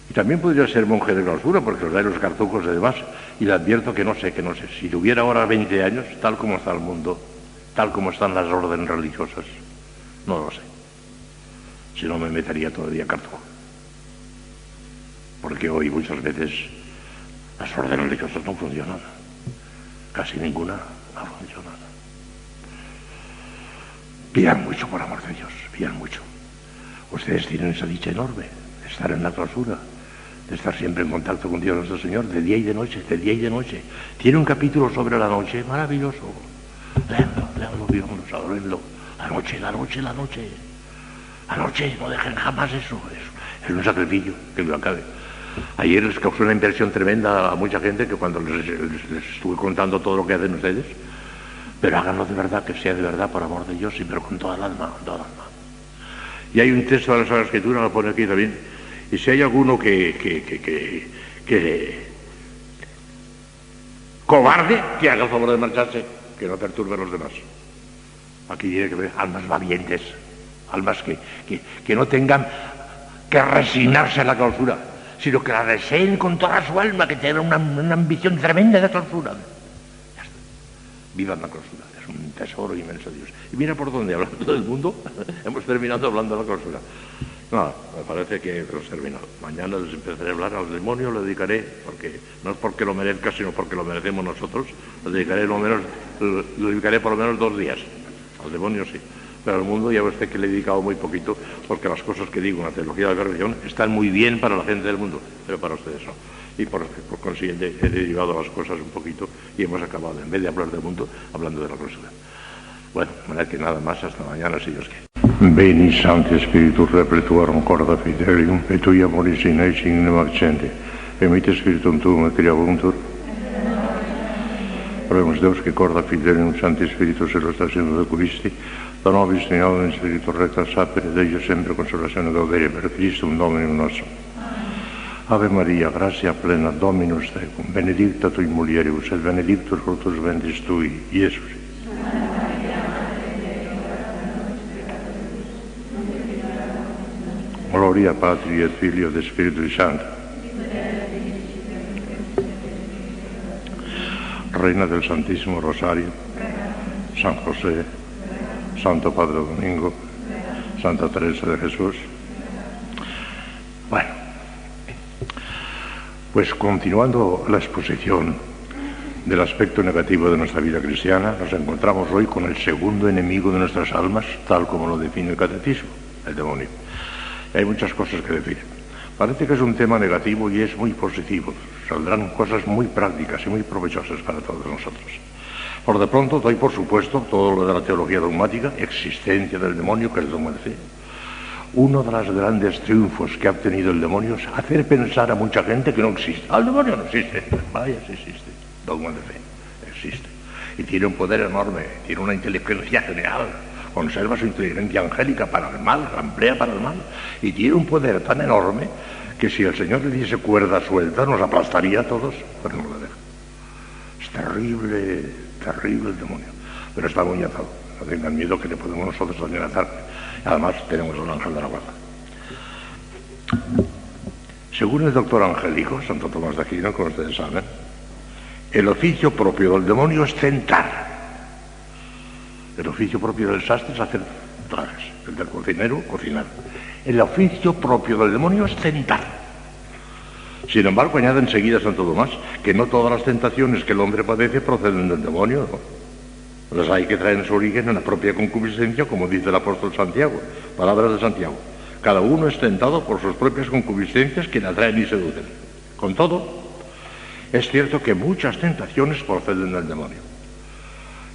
Y también podría ser monje de clausura porque os da los cartucos y demás, y le advierto que no sé. Si tuviera ahora 20 años, tal como está el mundo, tal como están las órdenes religiosas, no lo sé. Si no, me metería todavía cartujo. Porque hoy muchas veces las órdenes religiosas no funcionan. Casi ninguna no funciona. Pidan mucho, por amor de Dios, pidan mucho. Ustedes tienen esa dicha enorme de estar en la clausura, de estar siempre en contacto con Dios nuestro Señor, de día y de noche, de día y de noche. Tiene un capítulo sobre la noche maravilloso. Léanlo, vívanlo, adórenlo. La noche. La noche, no dejen jamás eso. Es un sacrificio que lo acabe. Ayer les causó una impresión tremenda a mucha gente que cuando les estuve contando todo lo que hacen ustedes, pero háganlo de verdad, que sea de verdad, por amor de Dios, pero con toda el alma, con toda el alma. Y hay un texto de la Sagrada Escritura, lo pone aquí también, y si hay alguno que cobarde, que haga el favor de marcharse, que no perturbe a los demás. Aquí tiene que ver almas valientes, almas que no tengan que resignarse a la clausura, sino que la deseen con toda su alma, que tengan una ambición tremenda de clausura. Ya está. Vivan la clausura, es un tesoro inmenso de Dios. Y mira por dónde, hablando del mundo, hemos terminado hablando de la clausura. Nada, me parece que hemos terminado. Mañana les empezaré a hablar al demonio, lo dedicaré, porque no es porque lo merezca, sino porque lo merecemos nosotros, lo dedicaré por lo menos 2 días. Al demonio sí. Pero al mundo ya ve usted que le he dedicado muy poquito, porque las cosas que digo en la teología de la religión están muy bien para la gente del mundo, pero para ustedes no. Y por consiguiente he derivado las cosas un poquito y hemos acabado, en vez de hablar del mundo, hablando de la clausura. Bueno, de manera que nada más, hasta mañana, si Dios quiere. Veni Sancte Spiritus repletuarum corda fidelium, et tui amoris in ecce in accente, emite Spiritum tuum et creabuntur, Oremos Deus que corda Fidelum Sancti Spiritus e lo stazione de Cristi, da nobis in Spiritu recta sapere Dei sempre consolazione gaudere per Christum Dominum nostrum. Ave Maria, gratia plena, Dominus tecum, benedicta tu in mulieribus, et benedictus fructus ventris tui, Iesus. Gloria Patri et Filio et Spiritui Sancto. Reina del Santísimo Rosario, San José, Santo Padre Domingo, Santa Teresa de Jesús. Bueno, pues continuando la exposición del aspecto negativo de nuestra vida cristiana, nos encontramos hoy con el segundo enemigo de nuestras almas, tal como lo define el Catecismo, el demonio. Y hay muchas cosas que decir. Parece que es un tema negativo y es muy positivo. Saldrán cosas muy prácticas y muy provechosas para todos nosotros. Por de pronto doy por supuesto todo lo de la teología dogmática, existencia del demonio, que es el dogma de fe. Uno de los grandes triunfos que ha obtenido el demonio es hacer pensar a mucha gente que no existe. El demonio no existe. Vaya, sí existe. Dogma de fe. Existe. Y tiene un poder enorme, tiene una inteligencia genial. Conserva su inteligencia angélica para el mal, la emplea para el mal. Y tiene un poder tan enorme que si el Señor le diese cuerda suelta nos aplastaría a todos, pero no lo deja. Es terrible, terrible el demonio. Pero está muy atado. No tengan miedo que le podemos nosotros también atar. Además tenemos el ángel de la guarda. Según el doctor angélico, Santo Tomás de Aquino, como ustedes saben, el oficio propio del demonio es tentar. El oficio propio del sastre es hacer trajes, el del cocinero, cocinar. El oficio propio del demonio es tentar. Sin embargo, añade enseguida Santo Tomás que no todas las tentaciones que el hombre padece proceden del demonio, ¿no? Las hay que traen su origen en la propia concupiscencia, como dice el apóstol Santiago, palabras de Santiago. Cada uno es tentado por sus propias concupiscencias que le atraen y seducen. Con todo, es cierto que muchas tentaciones proceden del demonio.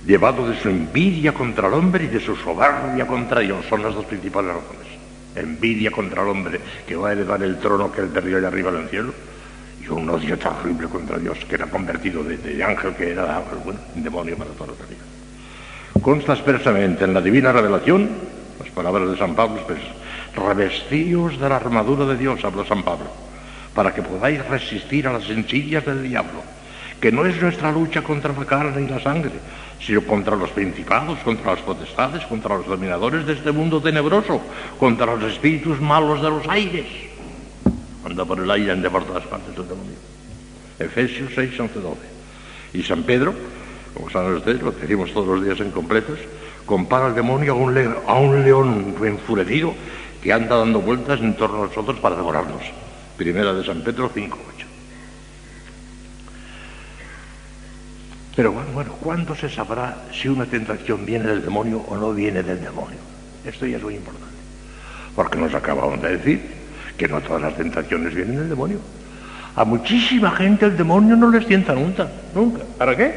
Llevado de su envidia contra el hombre y de su soberbia contra Dios. Son las dos principales razones. Envidia contra el hombre, que va a heredar el trono que él perdió allá arriba en el cielo, y un odio terrible contra Dios, que era convertido de ángel, que era, bueno, un demonio para toda la eternidad. Consta expresamente en la divina revelación, las palabras de San Pablo expresas, revestíos de la armadura de Dios, habló San Pablo, para que podáis resistir a las insidias del diablo, que no es nuestra lucha contra la carne y la sangre, sino contra los principados, contra las potestades, contra los dominadores de este mundo tenebroso, contra los espíritus malos de los aires. Anda por el aire, anda por todas partes el demonio. Efesios 6, 11, 12. Y San Pedro, como saben ustedes, lo decimos todos los días en completos, compara al demonio a un león enfurecido que anda dando vueltas en torno a nosotros para devorarnos. Primera de San Pedro 5, 8. Pero bueno, ¿cuándo se sabrá si una tentación viene del demonio o no viene del demonio? Esto ya es muy importante. Porque nos acabamos de decir que no todas las tentaciones vienen del demonio. A muchísima gente el demonio no les tienta nunca. ¿Para qué?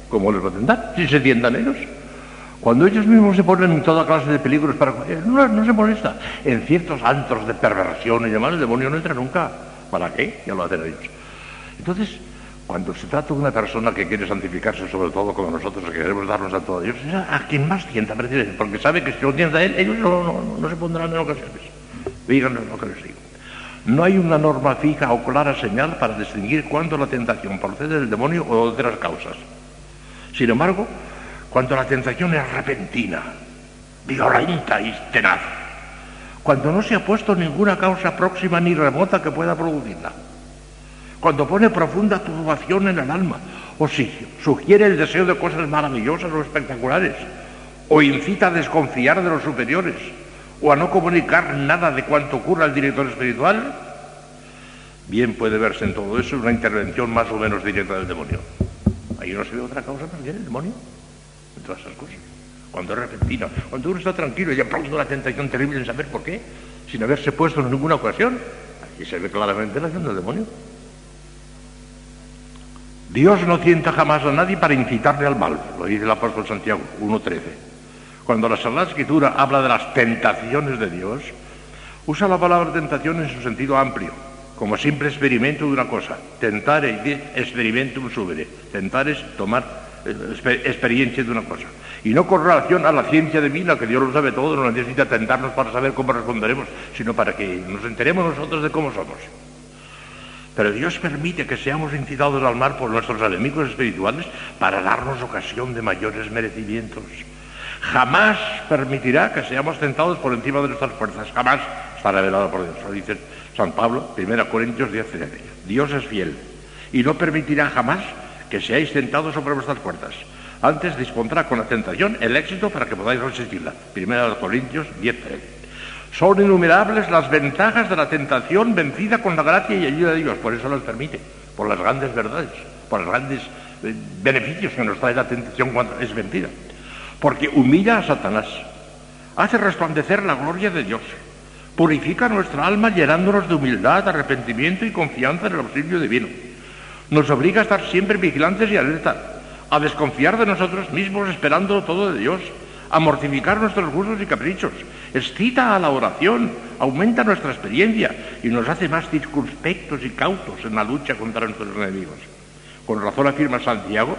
¿Cómo les va a tentar? Si se tientan ellos. Cuando ellos mismos se ponen en toda clase de peligros, no se molesta. En ciertos antros de perversión y demás, el demonio no entra nunca. ¿Para qué? Ya lo hacen ellos. Entonces, cuando se trata de una persona que quiere santificarse, sobre todo como nosotros, que queremos darnos a todos Dios, es a quien más tienta, porque sabe que si lo tienta a él, ellos no se pondrán en ocasiones. Díganlo lo que les digo. No hay una norma fija o clara señal para distinguir cuándo la tentación procede del demonio o de otras causas. Sin embargo, cuando la tentación es repentina, violenta y tenaz, cuando no se ha puesto ninguna causa próxima ni remota que pueda producirla, cuando pone profunda turbación en el alma, o si sugiere el deseo de cosas maravillosas o espectaculares, o incita a desconfiar de los superiores, o a no comunicar nada de cuanto ocurra al director espiritual, bien puede verse en todo eso una intervención más o menos directa del demonio. Ahí no se ve otra causa más bien el demonio, en todas esas cosas. Cuando es repentina, cuando uno está tranquilo y aplaude una tentación terrible sin saber por qué, sin haberse puesto en ninguna ocasión, aquí se ve claramente la acción del demonio. Dios no tienta jamás a nadie para incitarle al mal, lo dice el apóstol Santiago 1:13. Cuando la Sagrada Escritura habla de las tentaciones de Dios, usa la palabra tentación en su sentido amplio, como simple experimento de una cosa. Tentar experimentum subere. Tentar es tomar experiencia de una cosa. Y no con relación a la ciencia divina, que Dios lo sabe todo, no necesita tentarnos para saber cómo responderemos, sino para que nos enteremos nosotros de cómo somos. Pero Dios permite que seamos incitados al mal por nuestros enemigos espirituales para darnos ocasión de mayores merecimientos. Jamás permitirá que seamos tentados por encima de nuestras fuerzas. Jamás está revelado por Dios. Lo dice San Pablo, 1 Corintios 10:13. Dios es fiel y no permitirá jamás que seáis tentados sobre vuestras fuerzas. Antes dispondrá con la tentación el éxito para que podáis resistirla. 1 Corintios 10:13. Son innumerables las ventajas de la tentación vencida con la gracia y ayuda de Dios. Por eso las permite, por las grandes verdades, por los grandes beneficios que nos trae la tentación cuando es vencida. Porque humilla a Satanás, hace resplandecer la gloria de Dios, purifica nuestra alma llenándonos de humildad, arrepentimiento y confianza en el auxilio divino. Nos obliga a estar siempre vigilantes y alerta, a desconfiar de nosotros mismos esperando todo de Dios, a mortificar nuestros gustos y caprichos, excita a la oración, aumenta nuestra experiencia y nos hace más circunspectos y cautos en la lucha contra nuestros enemigos. Con razón afirma Santiago,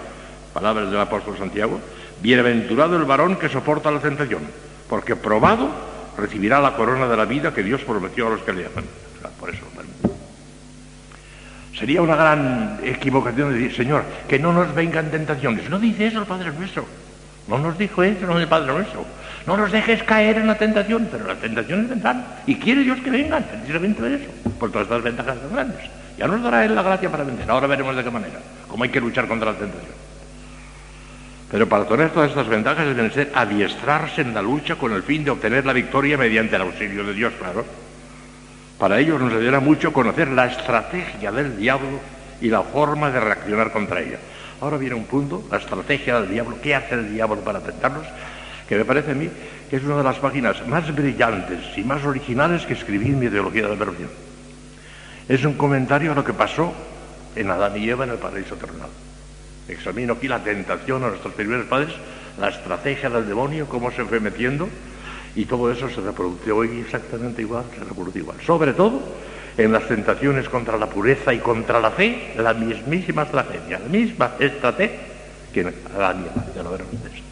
palabras del apóstol Santiago, bienaventurado el varón que soporta la tentación, porque probado recibirá la corona de la vida que Dios prometió a los que le aman. Por eso, sería una gran equivocación decir, Señor, que no nos vengan tentaciones. No dice eso el Padre Nuestro. No nos dijo eso, no el Padre Nuestro. No nos dejes caer en la tentación, pero las tentaciones vendrán. Y quiere Dios que vengan, precisamente de eso, por todas estas ventajas tan grandes. Ya nos dará Él la gracia para vencer. Ahora veremos de qué manera, cómo hay que luchar contra la tentación. Pero para obtener todas estas ventajas es necesario adiestrarse en la lucha con el fin de obtener la victoria mediante el auxilio de Dios, claro. Para ello nos ayudará mucho conocer la estrategia del diablo y la forma de reaccionar contra ella. Ahora viene un punto, la estrategia del diablo. ¿Qué hace el diablo para tentarnos? Que me parece a mí que es una de las páginas más brillantes y más originales que escribí en mi teología de la perfección. Es un comentario a lo que pasó en Adán y Eva en el paraíso terrenal. Examino aquí la tentación a nuestros primeros padres, la estrategia del demonio, cómo se fue metiendo, y todo eso se reproduce hoy exactamente igual, se reproduce igual. Sobre todo en las tentaciones contra la pureza y contra la fe, la mismísima estrategia, la misma estrategia que Adán y Eva, ya lo veremos de eso.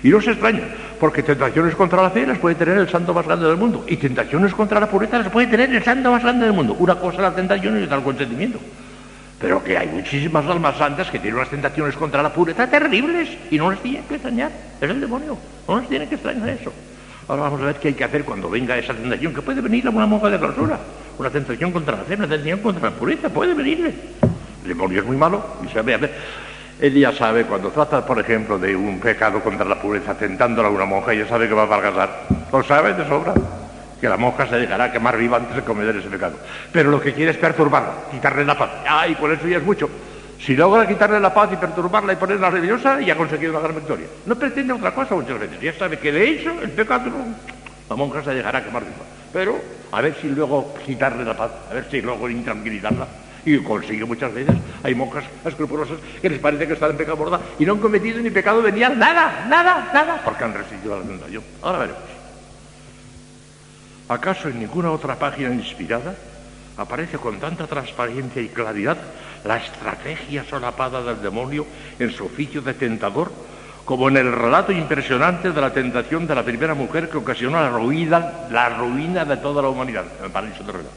Y no se extraña, porque tentaciones contra la fe las puede tener el santo más grande del mundo, y tentaciones contra la pureza las puede tener el santo más grande del mundo. Una cosa es la tentación y otra el consentimiento. Pero que hay muchísimas almas santas que tienen unas tentaciones contra la pureza terribles y no les tiene que extrañar. Es el demonio, no les tiene que extrañar eso. Ahora vamos a ver qué hay que hacer cuando venga esa tentación, que puede venir a una monja de clausura. Una tentación contra la fe, una tentación contra la pureza, puede venirle. El demonio es muy malo y sabe, a ver, él ya sabe, cuando trata, por ejemplo, de un pecado contra la pureza, tentándola a una monja, ya sabe que va a fracasar. Lo sabe de sobra, que la monja se dejará quemar viva antes de cometer ese pecado. Pero lo que quiere es perturbarla, quitarle la paz. Y por eso ya es mucho. Si logra quitarle la paz y perturbarla y ponerla nerviosa, ya ha conseguido una gran victoria. No pretende otra cosa muchas veces. Ya sabe que de hecho el pecado, la monja se dejará quemar viva. Pero a ver si luego quitarle la paz, a ver si luego intranquilizarla. Y consigue muchas veces. Hay monjas escrupulosas que les parece que están en pecado mortal y no han cometido ni pecado venial, nada, porque han resistido a la tentación. Ahora veremos. ¿Acaso en ninguna otra página inspirada aparece con tanta transparencia y claridad la estrategia solapada del demonio en su oficio de tentador, como en el relato impresionante de la tentación de la primera mujer que ocasionó la ruina de toda la humanidad en el paraíso terrenal?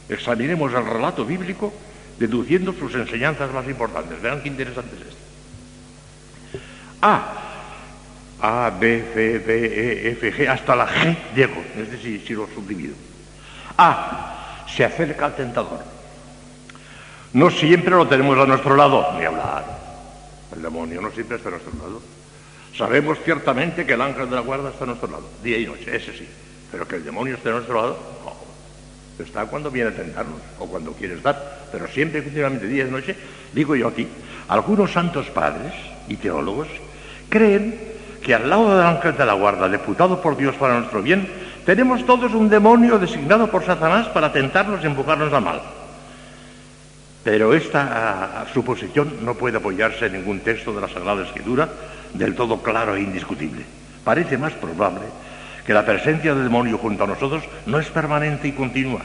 Examinemos el relato bíblico deduciendo sus enseñanzas más importantes. Vean qué interesante es esto. A, B, C, D, E, F, G, hasta la G llego, es decir, si lo subdivido. Se acerca al tentador. No siempre lo tenemos a nuestro lado, ni hablar. El demonio no siempre está a nuestro lado. Sabemos ciertamente que el ángel de la guarda está a nuestro lado, día y noche, ese sí. Pero que el demonio esté a nuestro lado, no. Está cuando viene a tentarnos, o cuando quiere estar, pero siempre, continuamente, día y noche. Digo yo aquí, algunos santos padres y teólogos creen que al lado del ángel de la guarda, deputado por Dios para nuestro bien, tenemos todos un demonio designado por Satanás para tentarnos y empujarnos al mal. Pero esta suposición no puede apoyarse en ningún texto de la Sagrada Escritura del todo claro e indiscutible. Parece más probable que la presencia del demonio junto a nosotros no es permanente y continua,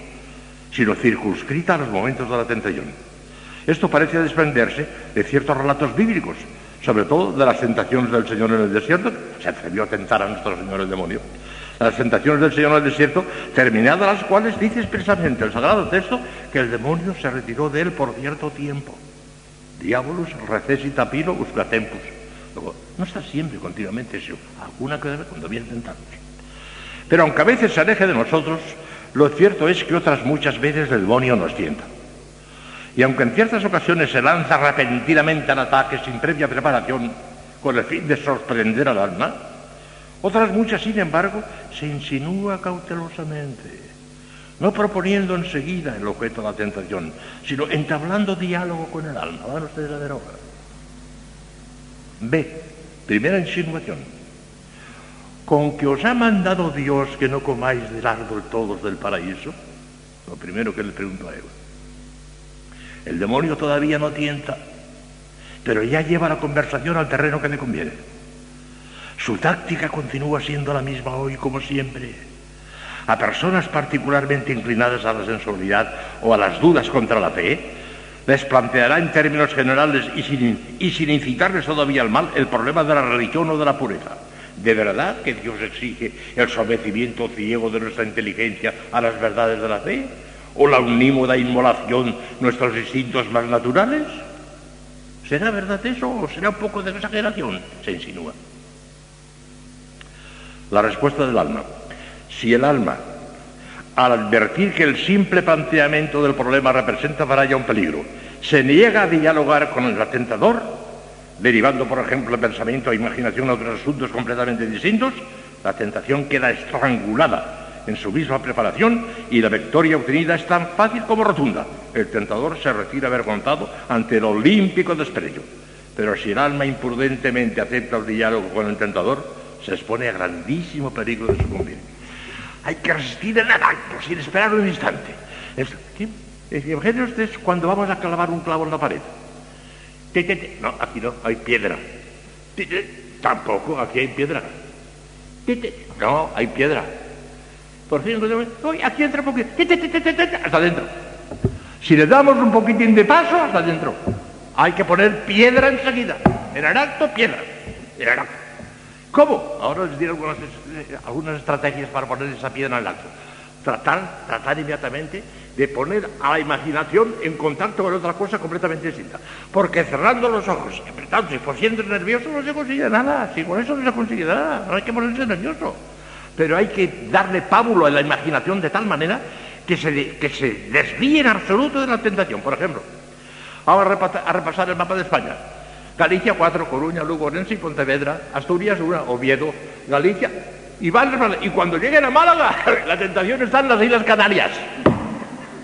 sino circunscrita a los momentos de la tentación. Esto parece desprenderse de ciertos relatos bíblicos sobre todo de las tentaciones del Señor en el desierto. Se atrevió a tentar a nuestro Señor el demonio. Las tentaciones del Señor en el desierto, terminadas las cuales dice expresamente el Sagrado Texto que el demonio se retiró de él por cierto tiempo. Diabolus recessit pilo usque tempus. Luego, no está siempre, continuamente, eso. Alguna que debe cuando viene tentados. Pero aunque a veces se aleje de nosotros, lo cierto es que otras muchas veces el demonio nos tienta. Y aunque en ciertas ocasiones se lanza repentinamente al ataque sin previa preparación, con el fin de sorprender al alma, otras muchas, sin embargo, se insinúa cautelosamente, no proponiendo enseguida el objeto de la tentación, sino entablando diálogo con el alma. Van ustedes a ver ahora. B. Primera insinuación. Con que os ha mandado Dios que no comáis del árbol todos del paraíso. Lo primero que le pregunto a Eva. El demonio todavía no tienta, pero ya lleva la conversación al terreno que le conviene. Su táctica continúa siendo la misma hoy como siempre. A personas particularmente inclinadas a la sensualidad o a las dudas contra la fe, les planteará en términos generales y sin incitarles todavía al mal el problema de la religión o de la pureza. ¿De verdad que Dios exige el sometimiento ciego de nuestra inteligencia a las verdades de la fe? ¿O la unímoda inmolación nuestros instintos más naturales? ¿Será verdad eso o será un poco de exageración? Se insinúa. La respuesta del alma. Si el alma, al advertir que el simple planteamiento del problema representa para ella un peligro, se niega a dialogar con el tentador, derivando, por ejemplo, el pensamiento e imaginación a otros asuntos completamente distintos, la tentación queda estrangulada en su misma preparación y la victoria obtenida es tan fácil como rotunda. El tentador se retira avergonzado ante el olímpico desprecio. Pero si el alma imprudentemente acepta el diálogo con el tentador, se expone a grandísimo peligro de sucumbir. Hay que resistir en el acto, sin esperar un instante. Imaginen ustedes cuando vamos a clavar un clavo en la pared. No, aquí no, hay piedra. Tampoco, aquí hay piedra. No, hay piedra. Por fin, aquí entra un poquito. Hasta adentro. Si le damos un poquitín de paso, hasta adentro. Hay que poner piedra enseguida. En el acto, piedra. En el acto. ¿Cómo? Ahora les diré algunas estrategias para poner esa piedra en el acto. Tratar inmediatamente de poner a la imaginación en contacto con otra cosa completamente distinta. Porque cerrando los ojos y apretándose, por siendo nervioso, no se consigue nada. Si con eso no se consigue nada, no hay que ponerse nervioso. Pero hay que darle pábulo a la imaginación de tal manera que se desvíe en absoluto de la tentación. Por ejemplo, vamos a repasar el mapa de España. Galicia 4, Coruña, Lugo, Orense y Pontevedra, Asturias 1, Oviedo, Galicia, y cuando lleguen a Málaga, la tentación está en las Islas Canarias.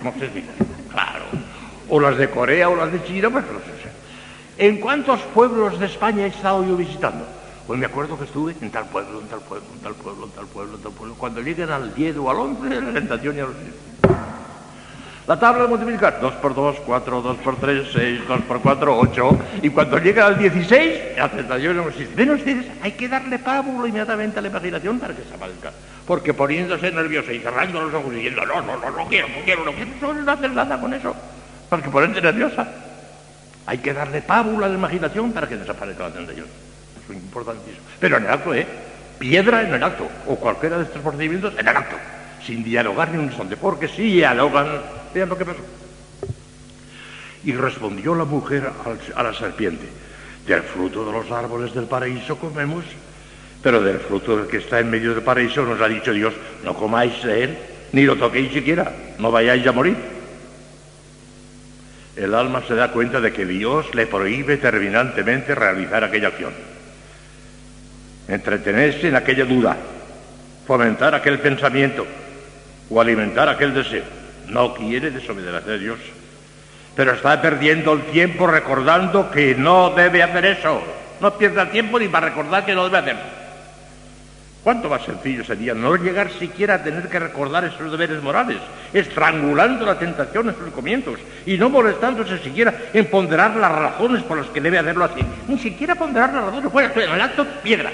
No sé si, claro, o las de Corea o las de China, pues no sé. ¿En cuántos pueblos de España he estado yo visitando? Pues me acuerdo que estuve en tal pueblo, en tal pueblo, en tal pueblo, en tal pueblo, en tal pueblo. Cuando lleguen al 10 o al 11, la tentación ya lo sé. La tabla de multiplicar, 2 por 2, 4, 2 por 3, 6, 2 por 4, 8. Y cuando llega al 16, la tentación no existe. Ven ustedes, hay que darle pábulo inmediatamente a la imaginación para que se aparezca. Porque poniéndose nervioso y cerrando los ojos y diciendo, no quiero, no hacer nada con eso. Porque ponerte nerviosa. Hay que darle pábulo a la imaginación para que desaparezca la tentación. Eso es importantísimo. Pero en el acto, piedra en el acto. O cualquiera de estos procedimientos en el acto. Sin dialogar ni un instante, porque si dialogan, vean lo que pasó. Y respondió la mujer a la serpiente, del fruto de los árboles del paraíso comemos, pero del fruto del que está en medio del paraíso nos ha dicho Dios, no comáis de él, ni lo toquéis siquiera, no vayáis a morir. El alma se da cuenta de que Dios le prohíbe terminantemente realizar aquella acción. Entretenerse en aquella duda, fomentar aquel pensamiento, o alimentar aquel deseo. No quiere desobedecer a Dios, pero está perdiendo el tiempo recordando que no debe hacer eso. No pierda el tiempo ni para recordar que no debe hacerlo. ¿Cuánto más sencillo sería no llegar siquiera a tener que recordar esos deberes morales, estrangulando la tentación en sus comienzos y no molestándose siquiera en ponderar las razones por las que debe hacerlo así? Ni siquiera ponderar las razones. Bueno, en el acto, piedra.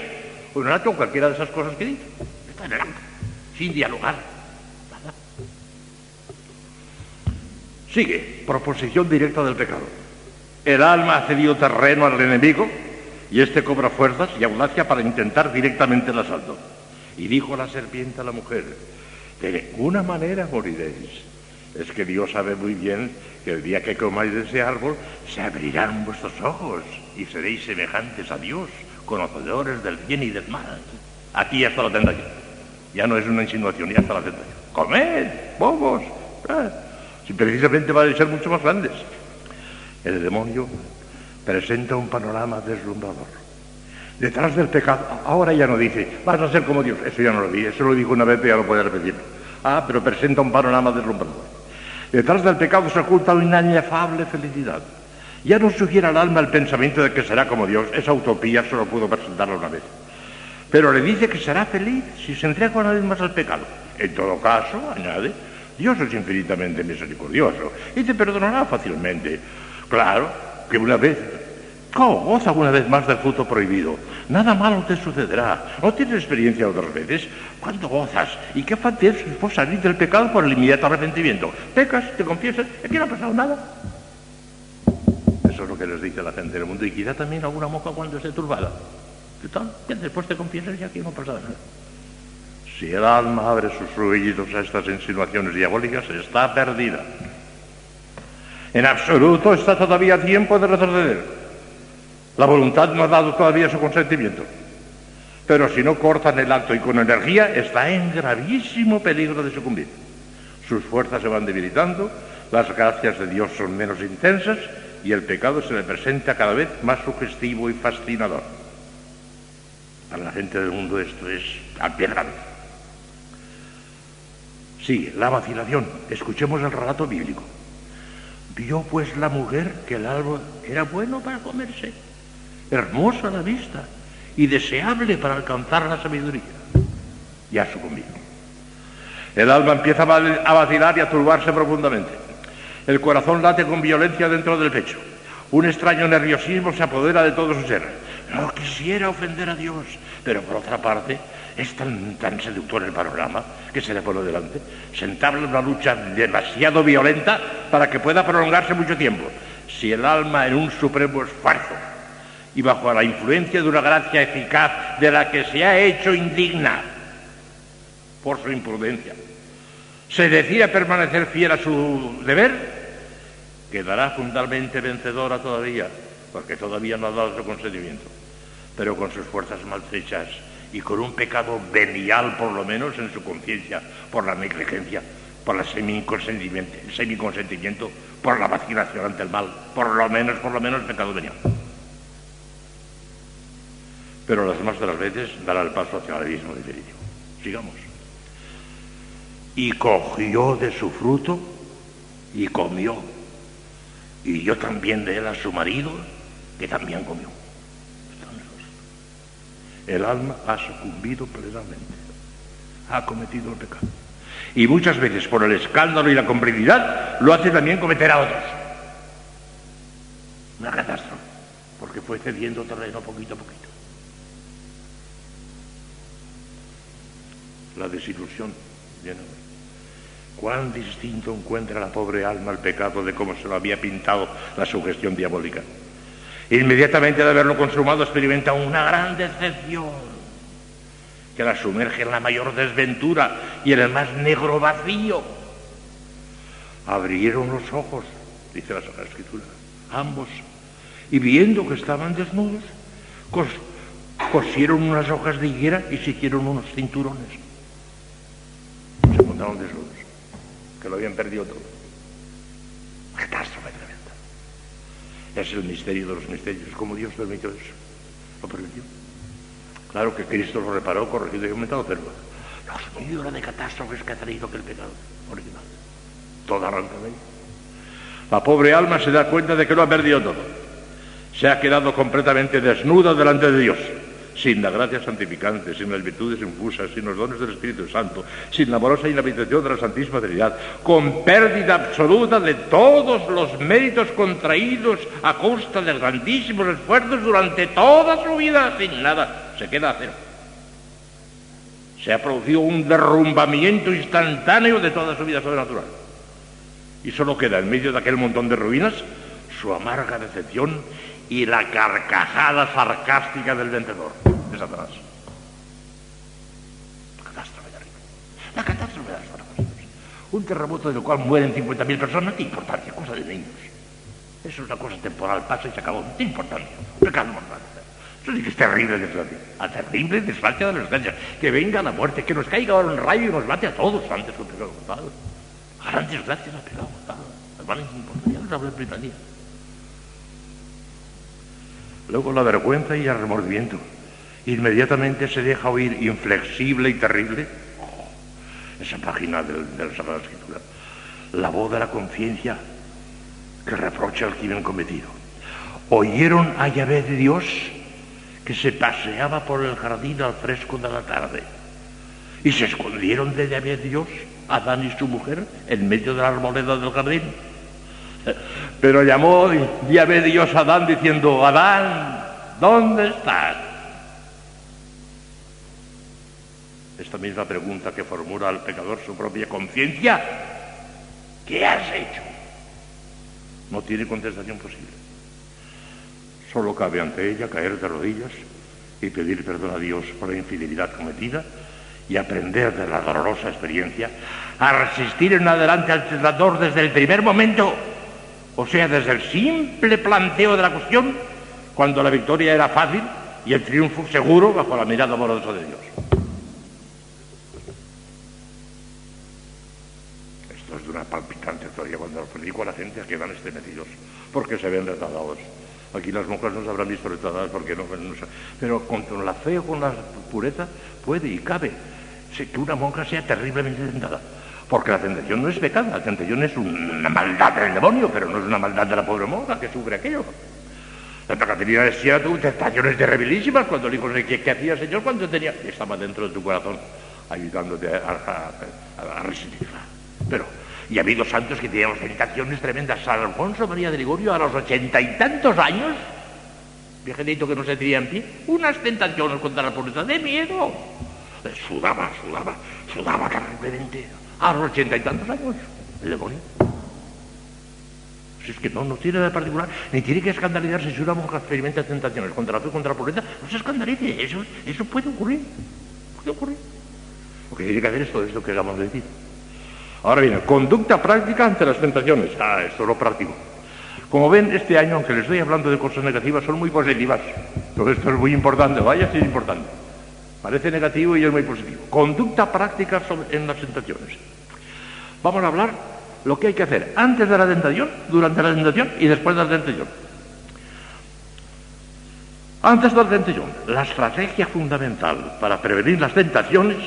O en el acto, cualquiera de esas cosas que he dicho. Está en el acto, sin dialogar. Sigue, proposición directa del pecado. El alma ha cedido terreno al enemigo y este cobra fuerzas y audacia para intentar directamente el asalto. Y dijo la serpiente a la mujer: de ninguna manera moriréis. Es que Dios sabe muy bien que el día que comáis de ese árbol se abrirán vuestros ojos y seréis semejantes a Dios, conocedores del bien y del mal. Aquí ya está la tentación. Ya no es una insinuación, ya está la tentación. ¡Comed, bobos! Si precisamente van a ser mucho más grandes. El demonio presenta un panorama deslumbrador. Detrás del pecado, ahora ya no dice, vas a ser como Dios. Eso ya no lo vi, eso lo dijo una vez y ya no puede repetirlo. Pero presenta un panorama deslumbrador. Detrás del pecado se oculta una inefable felicidad. Ya no sugiere al alma el pensamiento de que será como Dios. Esa utopía solo pudo presentarla una vez. Pero le dice que será feliz si se entrega una vez más al pecado. En todo caso, añade, Dios es infinitamente misericordioso y te perdonará fácilmente. Claro que una vez, goza una vez más del fruto prohibido. Nada malo te sucederá. ¿No tienes experiencia otras veces? ¿Cuándo gozas? ¿Y qué fácil es por salir del pecado por el inmediato arrepentimiento? Pecas, te confiesas, y aquí no ha pasado nada. Eso es lo que les dice la gente del mundo, y quizá también alguna moja cuando esté turbada. ¿Qué tal? Después te confiesas y aquí no ha pasado nada. Si el alma abre sus oídos a estas insinuaciones diabólicas, está perdida. En absoluto está todavía a tiempo de retroceder. La voluntad no ha dado todavía su consentimiento. Pero si no cortan el acto y con energía, está en gravísimo peligro de sucumbir. Sus fuerzas se van debilitando, las gracias de Dios son menos intensas y el pecado se le presenta cada vez más sugestivo y fascinador. Para la gente del mundo esto es al pie grande. Sigue, la vacilación. Escuchemos el relato bíblico. Vio pues la mujer que el árbol era bueno para comerse, hermoso a la vista y deseable para alcanzar la sabiduría. Ya sucumbido. El alma empieza a vacilar y a turbarse profundamente. El corazón late con violencia dentro del pecho. Un extraño nerviosismo se apodera de todo su ser. No quisiera ofender a Dios, pero por otra parte es tan seductor el panorama que se le pone delante. Se entabla una lucha demasiado violenta para que pueda prolongarse mucho tiempo. Si el alma, en un supremo esfuerzo y bajo la influencia de una gracia eficaz de la que se ha hecho indigna por su imprudencia, se decide a permanecer fiel a su deber, quedará fundamentalmente vencedora todavía, porque todavía no ha dado su consentimiento, pero con sus fuerzas maltrechas y con un pecado venial, por lo menos en su conciencia, por la negligencia, por el semiconsentimiento, por la vacilación ante el mal, por lo menos pecado venial. Pero las más de las veces dará el paso hacia el abismo definitivo. Sigamos. Y cogió de su fruto y comió. Y dio también de él a su marido, que también comió. El alma ha sucumbido plenamente. Ha cometido el pecado. Y muchas veces, por el escándalo y la complicidad, lo hace también cometer a otros. Una catástrofe, porque fue cediendo terreno poquito a poquito. La desilusión. Cuán distinto encuentra la pobre alma el pecado de cómo se lo había pintado la sugestión diabólica. Inmediatamente de haberlo consumado experimenta una gran decepción que la sumerge en la mayor desventura y en el más negro vacío. Abrieron los ojos, dice la Sagrada Escritura, ambos, y viendo que estaban desnudos, cosieron unas hojas de higuera y se hicieron unos cinturones. Se encontraron desnudos, que lo habían perdido todo. Catástrofe tremenda. Es el misterio de los misterios. ¿Cómo Dios permitió eso? Lo permitió. Claro que Cristo lo reparó, corregido y aumentado, pero los millones de catástrofes que ha traído aquel pecado original. Toda arranca de ahí. La pobre alma se da cuenta de que lo ha perdido todo. Se ha quedado completamente desnuda delante de Dios, sin la gracia santificante, sin las virtudes infusas, sin los dones del Espíritu Santo, sin la amorosa inhabitación de la Santísima Trinidad, con pérdida absoluta de todos los méritos contraídos a costa de grandísimos esfuerzos durante toda su vida, sin nada, se queda a cero. Se ha producido un derrumbamiento instantáneo de toda su vida sobrenatural. Y solo queda en medio de aquel montón de ruinas su amarga decepción y la carcajada sarcástica del vencedor, de Satanás. La catástrofe de las farmacias. Un terremoto del cual mueren 50.000 personas, ¿qué importancia? Cosa de niños. Eso es una cosa temporal, pasa y se acabó. ¿Qué importancia? Un pecado mortal. Eso sí que es terrible desgracia. A terrible desgracia de las desgracias. Que venga la muerte, que nos caiga ahora un rayo y nos mate a todos antes que un pecado mortal. Grandes gracias al pecado mortal. Hermano, ya nos habla el primer día. Luego la vergüenza y el remordimiento. Inmediatamente se deja oír inflexible y terrible esa página de la Sagrada Escritura, la voz de la conciencia que reprocha el crimen cometido. Oyeron a Yahvé de Dios que se paseaba por el jardín al fresco de la tarde y se escondieron de Yahvé de Dios, Adán y su mujer, en medio de la arboleda del jardín. Pero llamó Yahvé de Dios a Adán diciendo: Adán, ¿dónde estás? Esta misma pregunta que formula al pecador su propia conciencia: ¿qué has hecho? No tiene contestación posible. Solo cabe ante ella caer de rodillas y pedir perdón a Dios por la infidelidad cometida y aprender de la dolorosa experiencia a resistir en adelante al tentador desde el primer momento, o sea, desde el simple planteo de la cuestión, cuando la victoria era fácil y el triunfo seguro bajo la mirada amorosa de Dios. Esto es de una palpitante historia. Cuando lo predico a la gente quedan estremecidos porque se ven retardados. Aquí las monjas no se habrán visto retardadas porque no, pero con la fe o con la pureza puede y cabe que una monja sea terriblemente tentada, porque la tentación no es pecado, la tentación es una maldad del demonio, pero no es una maldad de la pobre monja que sufre aquello. Santa Caterina de Siena tuvo tentaciones terribilísimas cuando le dijo: ¿qué hacía el Señor cuando tenía? Estaba dentro de tu corazón ayudándote a resistirla. Pero y ha habido santos que tenían tentaciones tremendas. San Alfonso María de Ligorio, a los 80 y tantos años, viejito que no se tenía en pie, unas tentaciones contra la pobreza de miedo. Sudaba terriblemente. A los 80 y tantos años, el demonio. Si es que no tiene nada de particular, ni tiene que escandalizarse si una monja experimenta tentaciones contra la fe, contra la pobreza. No se escandalice, eso puede ocurrir. Lo que tiene que hacer es todo esto que acabamos de decir. Ahora bien, conducta práctica ante las tentaciones. Esto es lo práctico. Como ven, este año, aunque les estoy hablando de cosas negativas, son muy positivas. Todo esto es muy importante, vaya si es importante. Parece negativo y es muy positivo. Conducta práctica en las tentaciones. Vamos a hablar lo que hay que hacer antes de la tentación, durante la tentación y después de la tentación. Antes de la tentación, la estrategia fundamental para prevenir las tentaciones,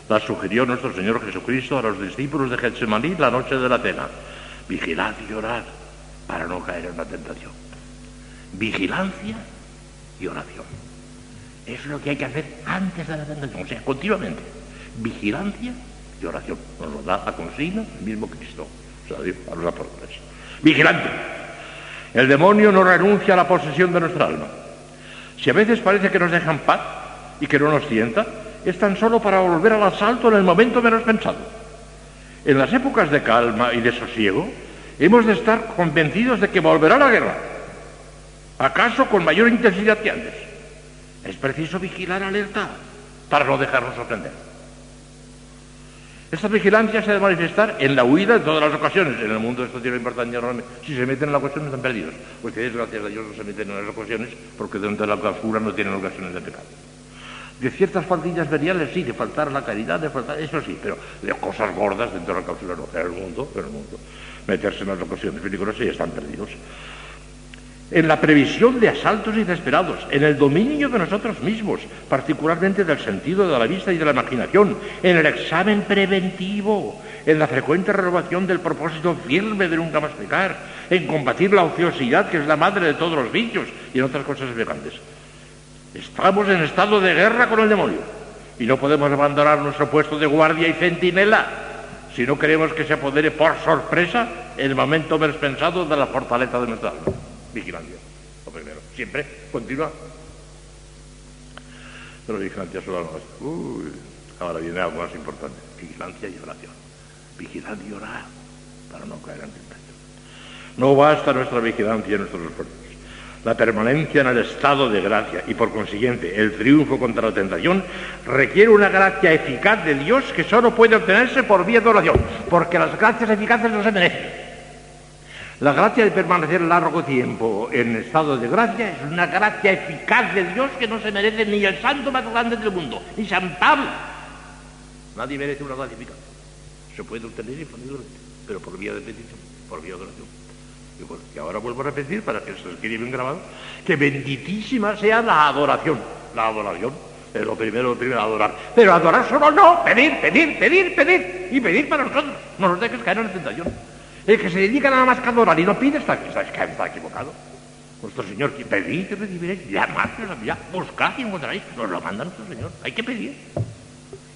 la sugirió nuestro Señor Jesucristo a los discípulos de Getsemaní la noche de la cena. Vigilad y orad para no caer en la tentación. Vigilancia y oración. Es lo que hay que hacer antes de la tentación, o sea, continuamente. Vigilancia y oración. Nos lo da la consigna el mismo Cristo, o sea, a los apóstoles. Vigilante. El demonio no renuncia a la posesión de nuestra alma. Si a veces parece que nos deja en paz y que no nos tienta, es tan solo para volver al asalto en el momento menos pensado. En las épocas de calma y de sosiego, hemos de estar convencidos de que volverá la guerra, acaso con mayor intensidad que antes. Es preciso vigilar alerta para no dejarnos sorprender. Esta vigilancia se ha de manifestar en la huida en todas las ocasiones. En el mundo esto tiene importancia enorme. Si se meten en la cuestión están perdidos. Ustedes, gracias a Dios, no se meten en las ocasiones porque dentro de la clausura no tienen ocasiones de pecado. De ciertas faldillas veniales sí, de faltar la caridad, de faltar, eso sí, pero de cosas gordas dentro de la clausura no. En el mundo, meterse en las ocasiones peligrosas y están perdidos. En la previsión de asaltos inesperados, en el dominio de nosotros mismos, particularmente del sentido de la vista y de la imaginación, en el examen preventivo, en la frecuente renovación del propósito firme de nunca más pecar, en combatir la ociosidad, que es la madre de todos los vicios, y en otras cosas semejantes. Estamos en estado de guerra con el demonio y no podemos abandonar nuestro puesto de guardia y centinela si no queremos que se apodere por sorpresa en el momento menos pensado de la fortaleza de nuestra alma. Vigilancia, lo primero. Siempre, continua. Pero vigilancia solo no es. Ahora viene algo más importante. Vigilancia y oración. Vigilar y orar para no caer en tentación. No basta nuestra vigilancia y nuestros esfuerzos. La permanencia en el estado de gracia y, por consiguiente, el triunfo contra la tentación requiere una gracia eficaz de Dios que solo puede obtenerse por vía de oración, porque las gracias eficaces no se merecen. La gracia de permanecer largo tiempo en estado de gracia es una gracia eficaz de Dios que no se merece ni el santo más grande del mundo, ni San Pablo. Nadie merece una gracia eficaz. Se puede obtener infaliblemente, pero por vía de petición, por vía de oración. Y bueno, y ahora vuelvo a repetir para que se os quede bien grabado, que benditísima sea la adoración. La adoración es lo primero, adorar. Pero adorar solo no, pedir, y pedir para nosotros. No nos dejes caer en la tentación. El que se dedica nada más que a adorar y no pide está equivocado. Nuestro Señor, pedid y recibiréis, llamad y os abrirá, buscad y encontraréis. Nos lo manda nuestro Señor, hay que pedir.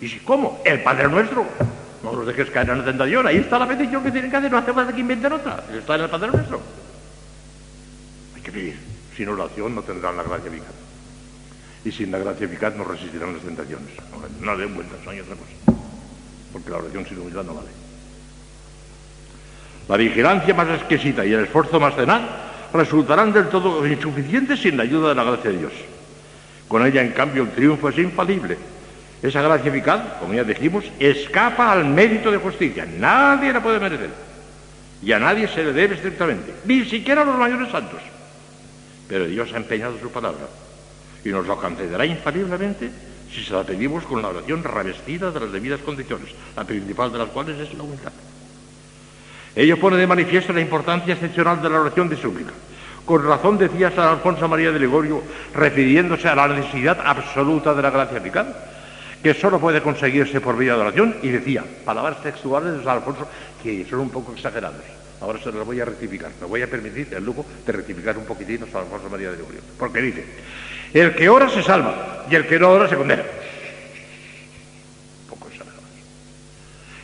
¿Y si cómo? El Padre Nuestro. No los dejes caer en la tentación, ahí está la petición que tienen que hacer, no hace falta que inventen otra. Está en el Padre Nuestro. Hay que pedir. Sin oración no tendrán la gracia eficaz. Y sin la gracia eficaz no resistirán las tentaciones. No den vueltas, no hay otra cosa. Porque la oración sin humildad no vale. La vigilancia más exquisita y el esfuerzo más tenaz resultarán del todo insuficientes sin la ayuda de la gracia de Dios. Con ella, en cambio, el triunfo es infalible. Esa gracia eficaz, como ya dijimos, escapa al mérito de justicia. Nadie la puede merecer. Y a nadie se le debe estrictamente, ni siquiera a los mayores santos. Pero Dios ha empeñado su palabra y nos lo concederá infaliblemente si se la pedimos con la oración revestida de las debidas condiciones, la principal de las cuales es la humildad. Ello pone de manifiesto la importancia excepcional de la oración de súplica. Con razón decía San Alfonso María de Ligorio, refiriéndose a la necesidad absoluta de la gracia eficaz, que solo puede conseguirse por vía de oración, y decía, palabras textuales de San Alfonso que son un poco exageradas. Ahora se las voy a rectificar, me voy a permitir el lujo de rectificar un poquitito a San Alfonso María de Ligorio, porque dice, el que ora se salva y el que no ora se condena. Un poco exagerado.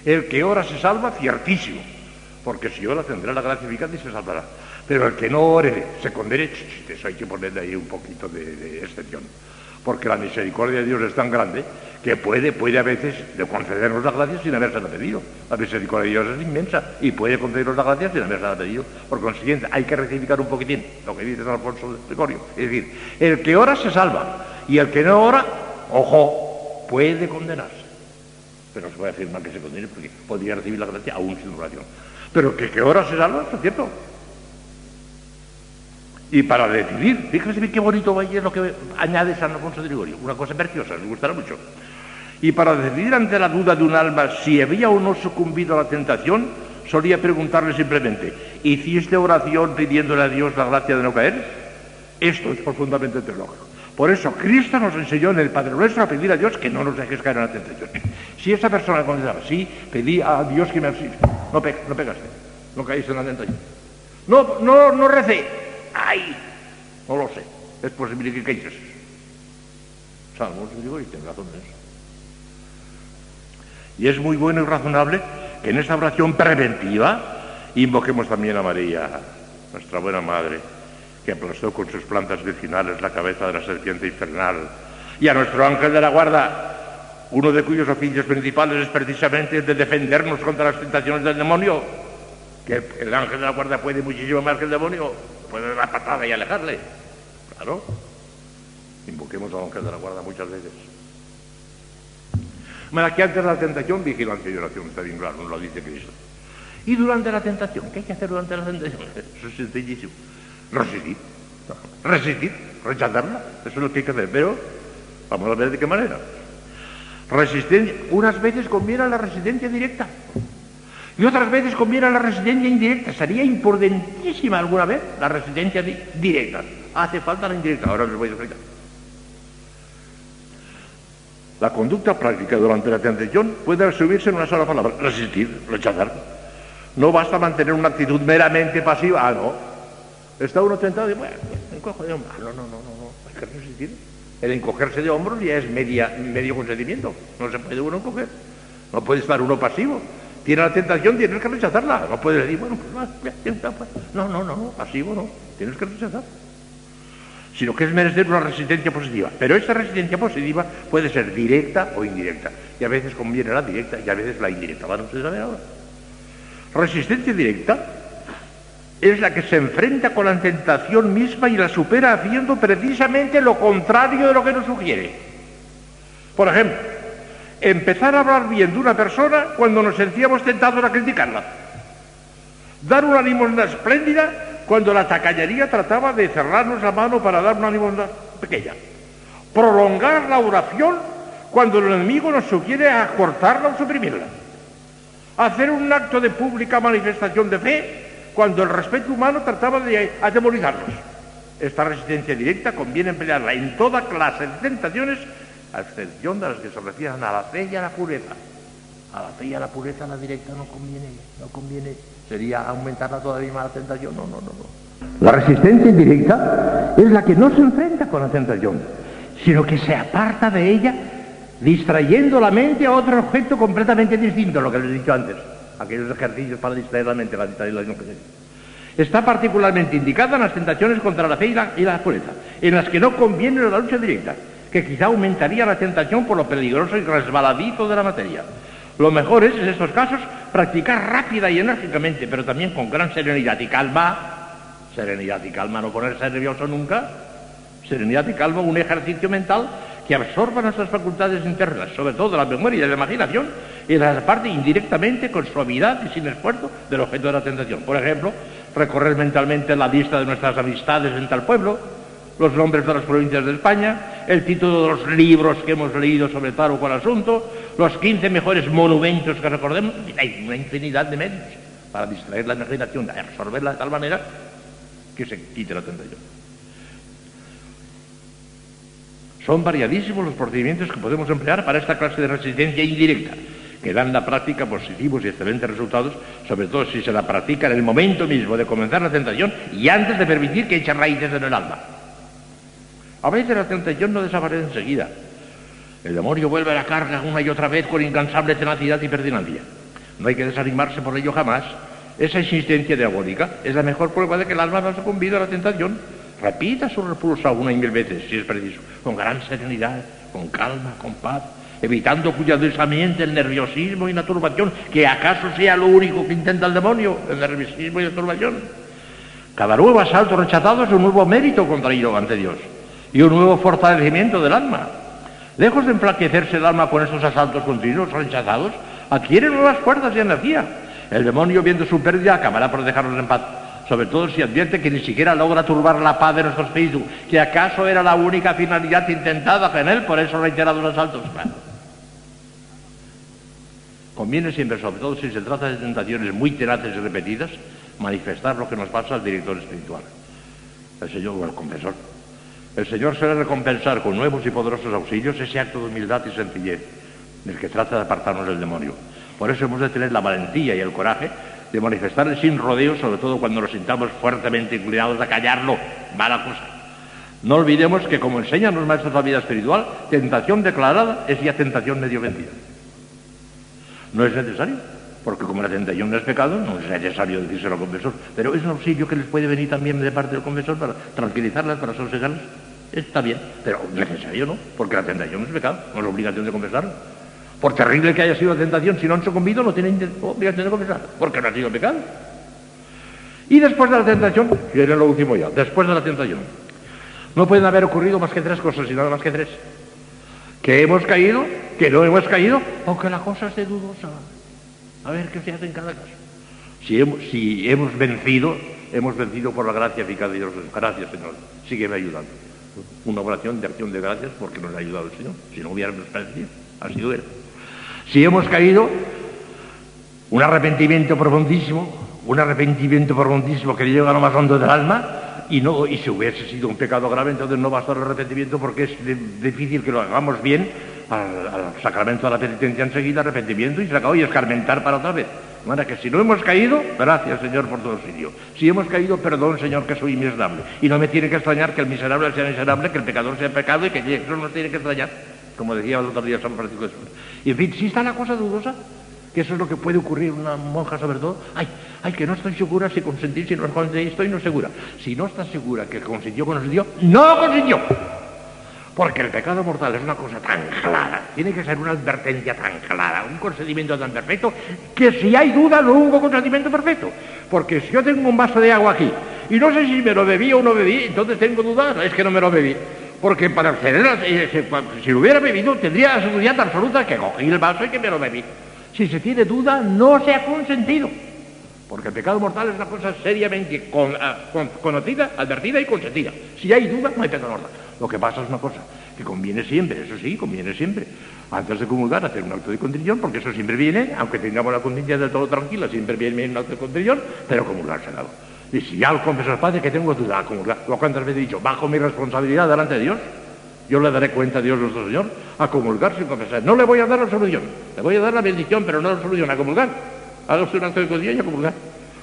El que ora se salva, ciertísimo, porque si ora tendrá la gracia eficaz y se salvará. Pero el que no ore se condene, eso hay que ponerle ahí un poquito de excepción. Porque la misericordia de Dios es tan grande que puede a veces concedernos la gracia sin habérsela pedido. La misericordia de Dios es inmensa y puede concedernos la gracia sin habérsela pedido. Por consiguiente, hay que rectificar un poquitín lo que dice San Alfonso de Ligorio. Es decir, el que ora se salva y el que no ora, ojo, puede condenarse. Pero no se puede afirmar que se condene porque podría recibir la gracia aún sin oración. Pero que ora se salva, eso es cierto. Y para decidir, fíjense qué bonito es lo que añade San Alfonso de Ligorio, una cosa preciosa, me gustará mucho. Y para decidir ante la duda de un alma si había o no sucumbido a la tentación, solía preguntarle simplemente, ¿hiciste oración pidiéndole a Dios la gracia de no caer? Esto es profundamente teológico. Por eso Cristo nos enseñó en el Padre Nuestro a pedir a Dios que no nos dejes caer en la tentación. Si esa persona contestaba, sí, pedí a Dios que me auxilie, no pegaste, no caíste en la tentación. No recé. ¡Ay! No lo sé. Es posible que caigas. Salmos, digo, y tiene razón en eso. Y es muy bueno y razonable que en esta oración preventiva invoquemos también a María, nuestra buena madre, que aplastó con sus plantas virginales la cabeza de la serpiente infernal, y a nuestro ángel de la guarda, uno de cuyos oficios principales es precisamente el de defendernos contra las tentaciones del demonio, que el ángel de la guarda puede muchísimo más que el demonio, puede dar la patada y alejarle. Claro. Invoquemos al ángel de la guarda muchas veces. Bueno, que antes de la tentación, vigilancia y oración, está bien claro, nos lo dice Cristo. Y durante la tentación, ¿qué hay que hacer durante la tentación? Eso es sencillísimo. Resistir, rechazarla, eso es lo que hay que hacer, pero vamos a ver de qué manera. Resistencia, unas veces conviene la resistencia directa y otras veces conviene la resistencia indirecta. Sería imprudentísima alguna vez la resistencia directa. Hace falta la indirecta, ahora les voy a explicar. La conducta práctica durante la tentación puede resumirse en una sola palabra: resistir, rechazar. No basta mantener una actitud meramente pasiva. No. Está uno tentado y bueno, encojo de hombros. No, hay que resistir. El encogerse de hombros ya es medio consentimiento. No se puede uno encoger. No puede estar uno pasivo. Tiene la tentación, tienes que rechazarla. No puedes decir, bueno, pues no, pasivo no. Tienes que rechazar. Sino que es merecer una resistencia positiva. Pero esa resistencia positiva puede ser directa o indirecta. Y a veces conviene la directa y a veces la indirecta. ¿Van ustedes a ver ahora? Resistencia directa es la que se enfrenta con la tentación misma y la supera haciendo precisamente lo contrario de lo que nos sugiere. Por ejemplo, empezar a hablar bien de una persona cuando nos sentíamos tentados a criticarla. Dar una limosna espléndida cuando la tacañería trataba de cerrarnos la mano para dar una limosna pequeña. Prolongar la oración cuando el enemigo nos sugiere acortarla o suprimirla. Hacer un acto de pública manifestación de fe cuando el respeto humano trataba de atemorizarnos. Esta resistencia directa conviene emplearla en toda clase de tentaciones, a excepción de las que se refieren a la fe y a la pureza. A la fe y a la pureza la directa no conviene. Sería aumentarla todavía más la tentación. No. La resistencia indirecta es la que no se enfrenta con la tentación, sino que se aparta de ella, distrayendo la mente a otro objeto completamente distinto a lo que les he dicho antes. Aquellos ejercicios para distraer la mente, está particularmente indicada en las tentaciones contra la fe y la pureza, en las que no conviene la lucha directa, que quizá aumentaría la tentación por lo peligroso y resbaladizo de la materia. Lo mejor es, en estos casos, practicar rápida y enérgicamente, pero también con gran serenidad y calma, no ponerse nervioso nunca, serenidad y calma, un ejercicio mental que absorba nuestras facultades internas, sobre todo la memoria y la imaginación, y las aparte indirectamente con suavidad y sin esfuerzo del objeto de la tentación. Por ejemplo, recorrer mentalmente la lista de nuestras amistades en tal pueblo, los nombres de las provincias de España, el título de los libros que hemos leído sobre tal o cual asunto, los 15 mejores monumentos que recordemos. Hay una infinidad de medios para distraer la imaginación, absorberla de tal manera que se quite la tentación. Son variadísimos los procedimientos que podemos emplear para esta clase de resistencia indirecta, que dan en la práctica positivos y excelentes resultados, sobre todo si se la practica en el momento mismo de comenzar la tentación y antes de permitir que eche raíces en el alma. A veces la tentación no desaparece enseguida. El demonio vuelve a la carga una y otra vez con incansable tenacidad y pertinacia. No hay que desanimarse por ello jamás. Esa insistencia diabólica es la mejor prueba de que el alma no ha sucumbido a la tentación. Repita su repulsa una y mil veces, si es preciso, con gran serenidad, con calma, con paz, evitando cuidadosamente el nerviosismo y la turbación, que acaso sea lo único que intenta el demonio, el nerviosismo y la turbación. Cada nuevo asalto rechazado es un nuevo mérito contraído ante Dios y un nuevo fortalecimiento del alma. Lejos de enflaquecerse el alma con estos asaltos continuos rechazados, adquiere nuevas fuerzas y energía. El demonio, viendo su pérdida, acabará por dejarnos en paz, sobre todo si advierte que ni siquiera logra turbar la paz de nuestro espíritu, que acaso era la única finalidad intentada en él, por esos reiterados asaltos. Bueno, conviene siempre, sobre todo si se trata de tentaciones muy tenaces y repetidas, manifestar lo que nos pasa al director espiritual, el Señor o el confesor. El Señor suele recompensar con nuevos y poderosos auxilios ese acto de humildad y sencillez del que trata de apartarnos del demonio. Por eso hemos de tener la valentía y el coraje de manifestarle sin rodeos, sobre todo cuando nos sintamos fuertemente inclinados a callarlo. Mala cosa. No olvidemos que, como enseñan los maestros de la vida espiritual, tentación declarada es ya tentación medio vencida. No es necesario, porque como la tentación no es pecado, no es necesario decírselo al confesor, pero es un auxilio que les puede venir también de parte del confesor para tranquilizarlas, para sosegarlas. Está bien, pero necesario no, porque la tentación no es pecado, no es obligación de confesarlo. Por terrible que haya sido la tentación, si no han sucumbido, no tienen obligación de confesar, porque no ha sido pecado. Y después de la tentación, viene lo último ya, después de la tentación, no pueden haber ocurrido más que tres cosas, y nada más que tres. Que hemos caído, que no hemos caído, o que la cosa esté dudosa. A ver qué se hace en cada caso. Si hemos vencido por la gracia eficaz de Dios. Gracias, Señor, sígueme ayudando. Una oración de acción de gracias porque nos ha ayudado el Señor. Si no hubiéramos perdido, así hubiera. Si hemos caído, un arrepentimiento profundísimo que llega a lo más hondo del alma, y si hubiese sido un pecado grave, entonces no basta el arrepentimiento, porque es difícil que lo hagamos bien al sacramento de la penitencia enseguida, arrepentimiento, y se acabó, y escarmentar para otra vez. De manera que si no hemos caído, gracias, Señor, por tu auxilio. Si hemos caído, perdón, Señor, que soy miserable. Y no me tiene que extrañar que el miserable sea miserable, que el pecador sea pecado, y que eso no nos tiene que extrañar, como decía el otro día San Francisco de Sales. Y en fin, si está la cosa dudosa, que eso es lo que puede ocurrir una monja sobre todo, que no estoy segura si consentí, si no consentí, estoy no segura. Si no está segura que consiguió con Dios, no consiguió. Porque el pecado mortal es una cosa tan clara, tiene que ser una advertencia tan clara, un consentimiento tan perfecto, que si hay duda no hubo consentimiento perfecto. Porque si yo tengo un vaso de agua aquí y no sé si me lo bebí o no bebí, entonces tengo dudas, es que no me lo bebí. Porque para acceder, si lo hubiera bebido, tendría la seguridad absoluta que cogí el vaso y que me lo bebí. Si se tiene duda, no se ha consentido. Porque el pecado mortal es una cosa seriamente conocida, advertida y consentida. Si hay duda, no hay pecado mortal. Lo que pasa es una cosa, que conviene siempre, eso sí, conviene siempre, antes de comulgar, hacer un acto de contrición, porque eso siempre viene, aunque tengamos la conciencia del todo tranquila, siempre viene un acto de contrición, pero comulgar sagrado. Y si ya al confesor, padre, que tengo duda a comulgar, ¿cuántas veces he dicho? Bajo mi responsabilidad delante de Dios, yo le daré cuenta a Dios nuestro Señor, a comulgar sin confesar. No le voy a dar la absolución, le voy a dar la bendición, pero no la absolución, a comulgar. Haga usted un acto de contrición y a comulgar.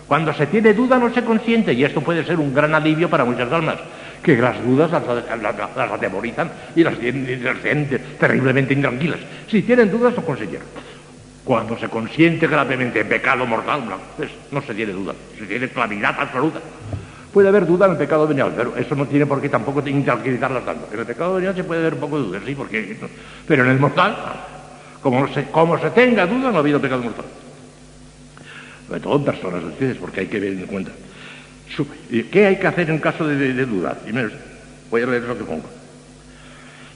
Cuando se tiene duda no se consiente, y esto puede ser un gran alivio para muchas almas, que las dudas las atemorizan y las tienen terriblemente intranquilas. Si tienen dudas, no consiguieron. Cuando se consiente gravemente pecado mortal, pues no se tiene duda, se tiene claridad absoluta. Puede haber duda en el pecado venial, pero eso no tiene por qué tampoco intranquilizarlas tanto. En el pecado venial se puede haber un poco de duda, sí, porque no. Pero en el mortal, como se tenga duda, no ha habido pecado mortal. Sobre todo en personas de ustedes, porque hay que ver en cuenta. ¿Qué hay que hacer en caso de duda? Primero, voy a leer lo que pongo.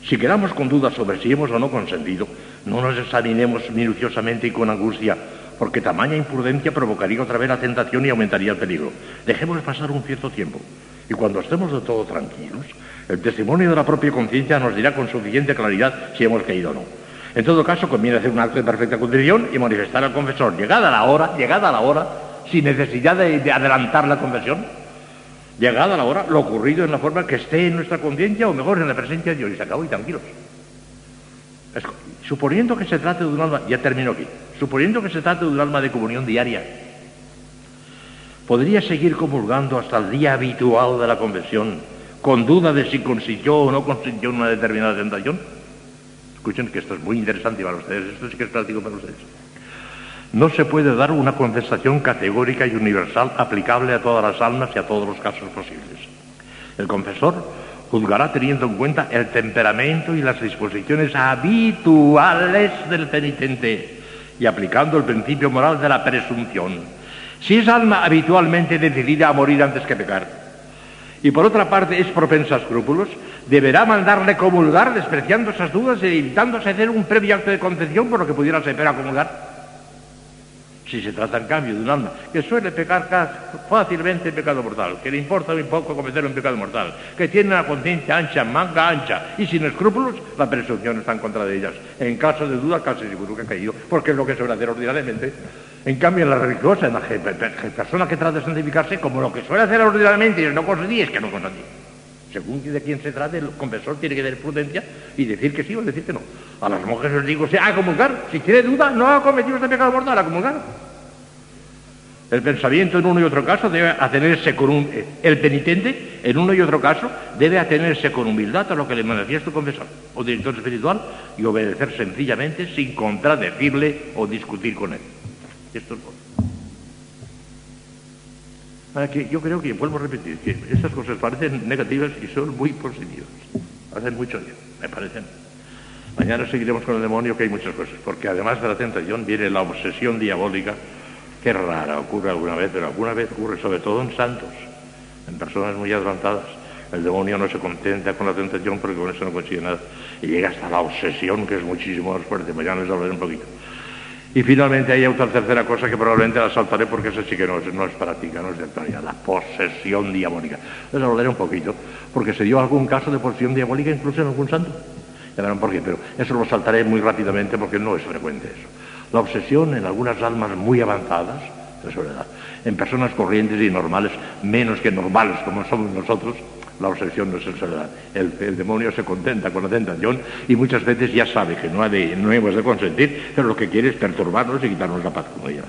Si quedamos con dudas sobre si hemos o no consentido, no nos examinemos minuciosamente y con angustia, porque tamaña imprudencia provocaría otra vez la tentación y aumentaría el peligro. Dejemos pasar un cierto tiempo, y cuando estemos de todo tranquilos, el testimonio de la propia conciencia nos dirá con suficiente claridad si hemos caído o no. En todo caso, conviene hacer un acto de perfecta contrición y manifestar al confesor, llegada la hora, sin necesidad de adelantar la confesión, llegada la hora, lo ocurrido en la forma que esté en nuestra conciencia, o mejor en la presencia de Dios, y se acabó, y tranquilos. Suponiendo que se trate de un alma, ya termino aquí, suponiendo que se trate de un alma de comunión diaria, ¿podría seguir comulgando hasta el día habitual de la confesión, con duda de si consintió o no consintió en una determinada tentación? Escuchen que esto es muy interesante para ustedes, esto sí que es práctico para ustedes. No se puede dar una contestación categórica y universal aplicable a todas las almas y a todos los casos posibles. El confesor juzgará teniendo en cuenta el temperamento y las disposiciones habituales del penitente y aplicando el principio moral de la presunción. Si es alma habitualmente decidida a morir antes que pecar, y por otra parte es propensa a escrúpulos, deberá mandarle comulgar despreciando esas dudas y evitándose hacer un previo acto de concepción por lo que pudiera ser a comulgar. Si se trata en cambio de un alma que suele pecar fácilmente en pecado mortal, que le importa muy poco cometer un pecado mortal, que tiene una conciencia ancha, manga ancha y sin escrúpulos, la presunción está en contra de ellas. En caso de duda, casi seguro que ha caído, porque es lo que suele hacer ordinariamente. En cambio, en la religiosa, en la persona que trata de santificarse, como lo que suele hacer ordinariamente y no consentí, es que no consentí. Según de quién se trate, el confesor tiene que tener prudencia y decir que sí o decir que no. A las monjas les digo, a comulgar. Si tiene duda, no ha cometido este pecado mortal, a comulgar. El pensamiento en uno y otro caso debe atenerse con el penitente, en uno y otro caso, debe atenerse con humildad a lo que le manifiesta el confesor o director espiritual y obedecer sencillamente sin contradecirle o discutir con él. Esto es todo. Que yo creo que, vuelvo a repetir, que estas cosas parecen negativas y son muy positivas. Hacen mucho bien, me parecen. Mañana seguiremos con el demonio, que hay muchas cosas, porque además de la tentación viene la obsesión diabólica, que es rara, ocurre alguna vez, pero alguna vez ocurre sobre todo en santos, en personas muy adelantadas. El demonio no se contenta con la tentación porque con eso no consigue nada. Y llega hasta la obsesión, que es muchísimo más fuerte. Mañana les hablaré un poquito. Y finalmente hay otra tercera cosa que probablemente la saltaré porque esa sí que no es práctica, no es de actualidad, la posesión diabólica. Les hablaré un poquito, porque se dio algún caso de posesión diabólica incluso en algún santo. Ya verán por qué, pero eso lo saltaré muy rápidamente porque no es frecuente eso. La obsesión en algunas almas muy avanzadas, de soledad, en personas corrientes y normales, menos que normales como somos nosotros, la obsesión no es en soledad. El demonio se contenta con la tentación y muchas veces ya sabe que no hemos de consentir, pero lo que quiere es perturbarnos y quitarnos la paz, como ella.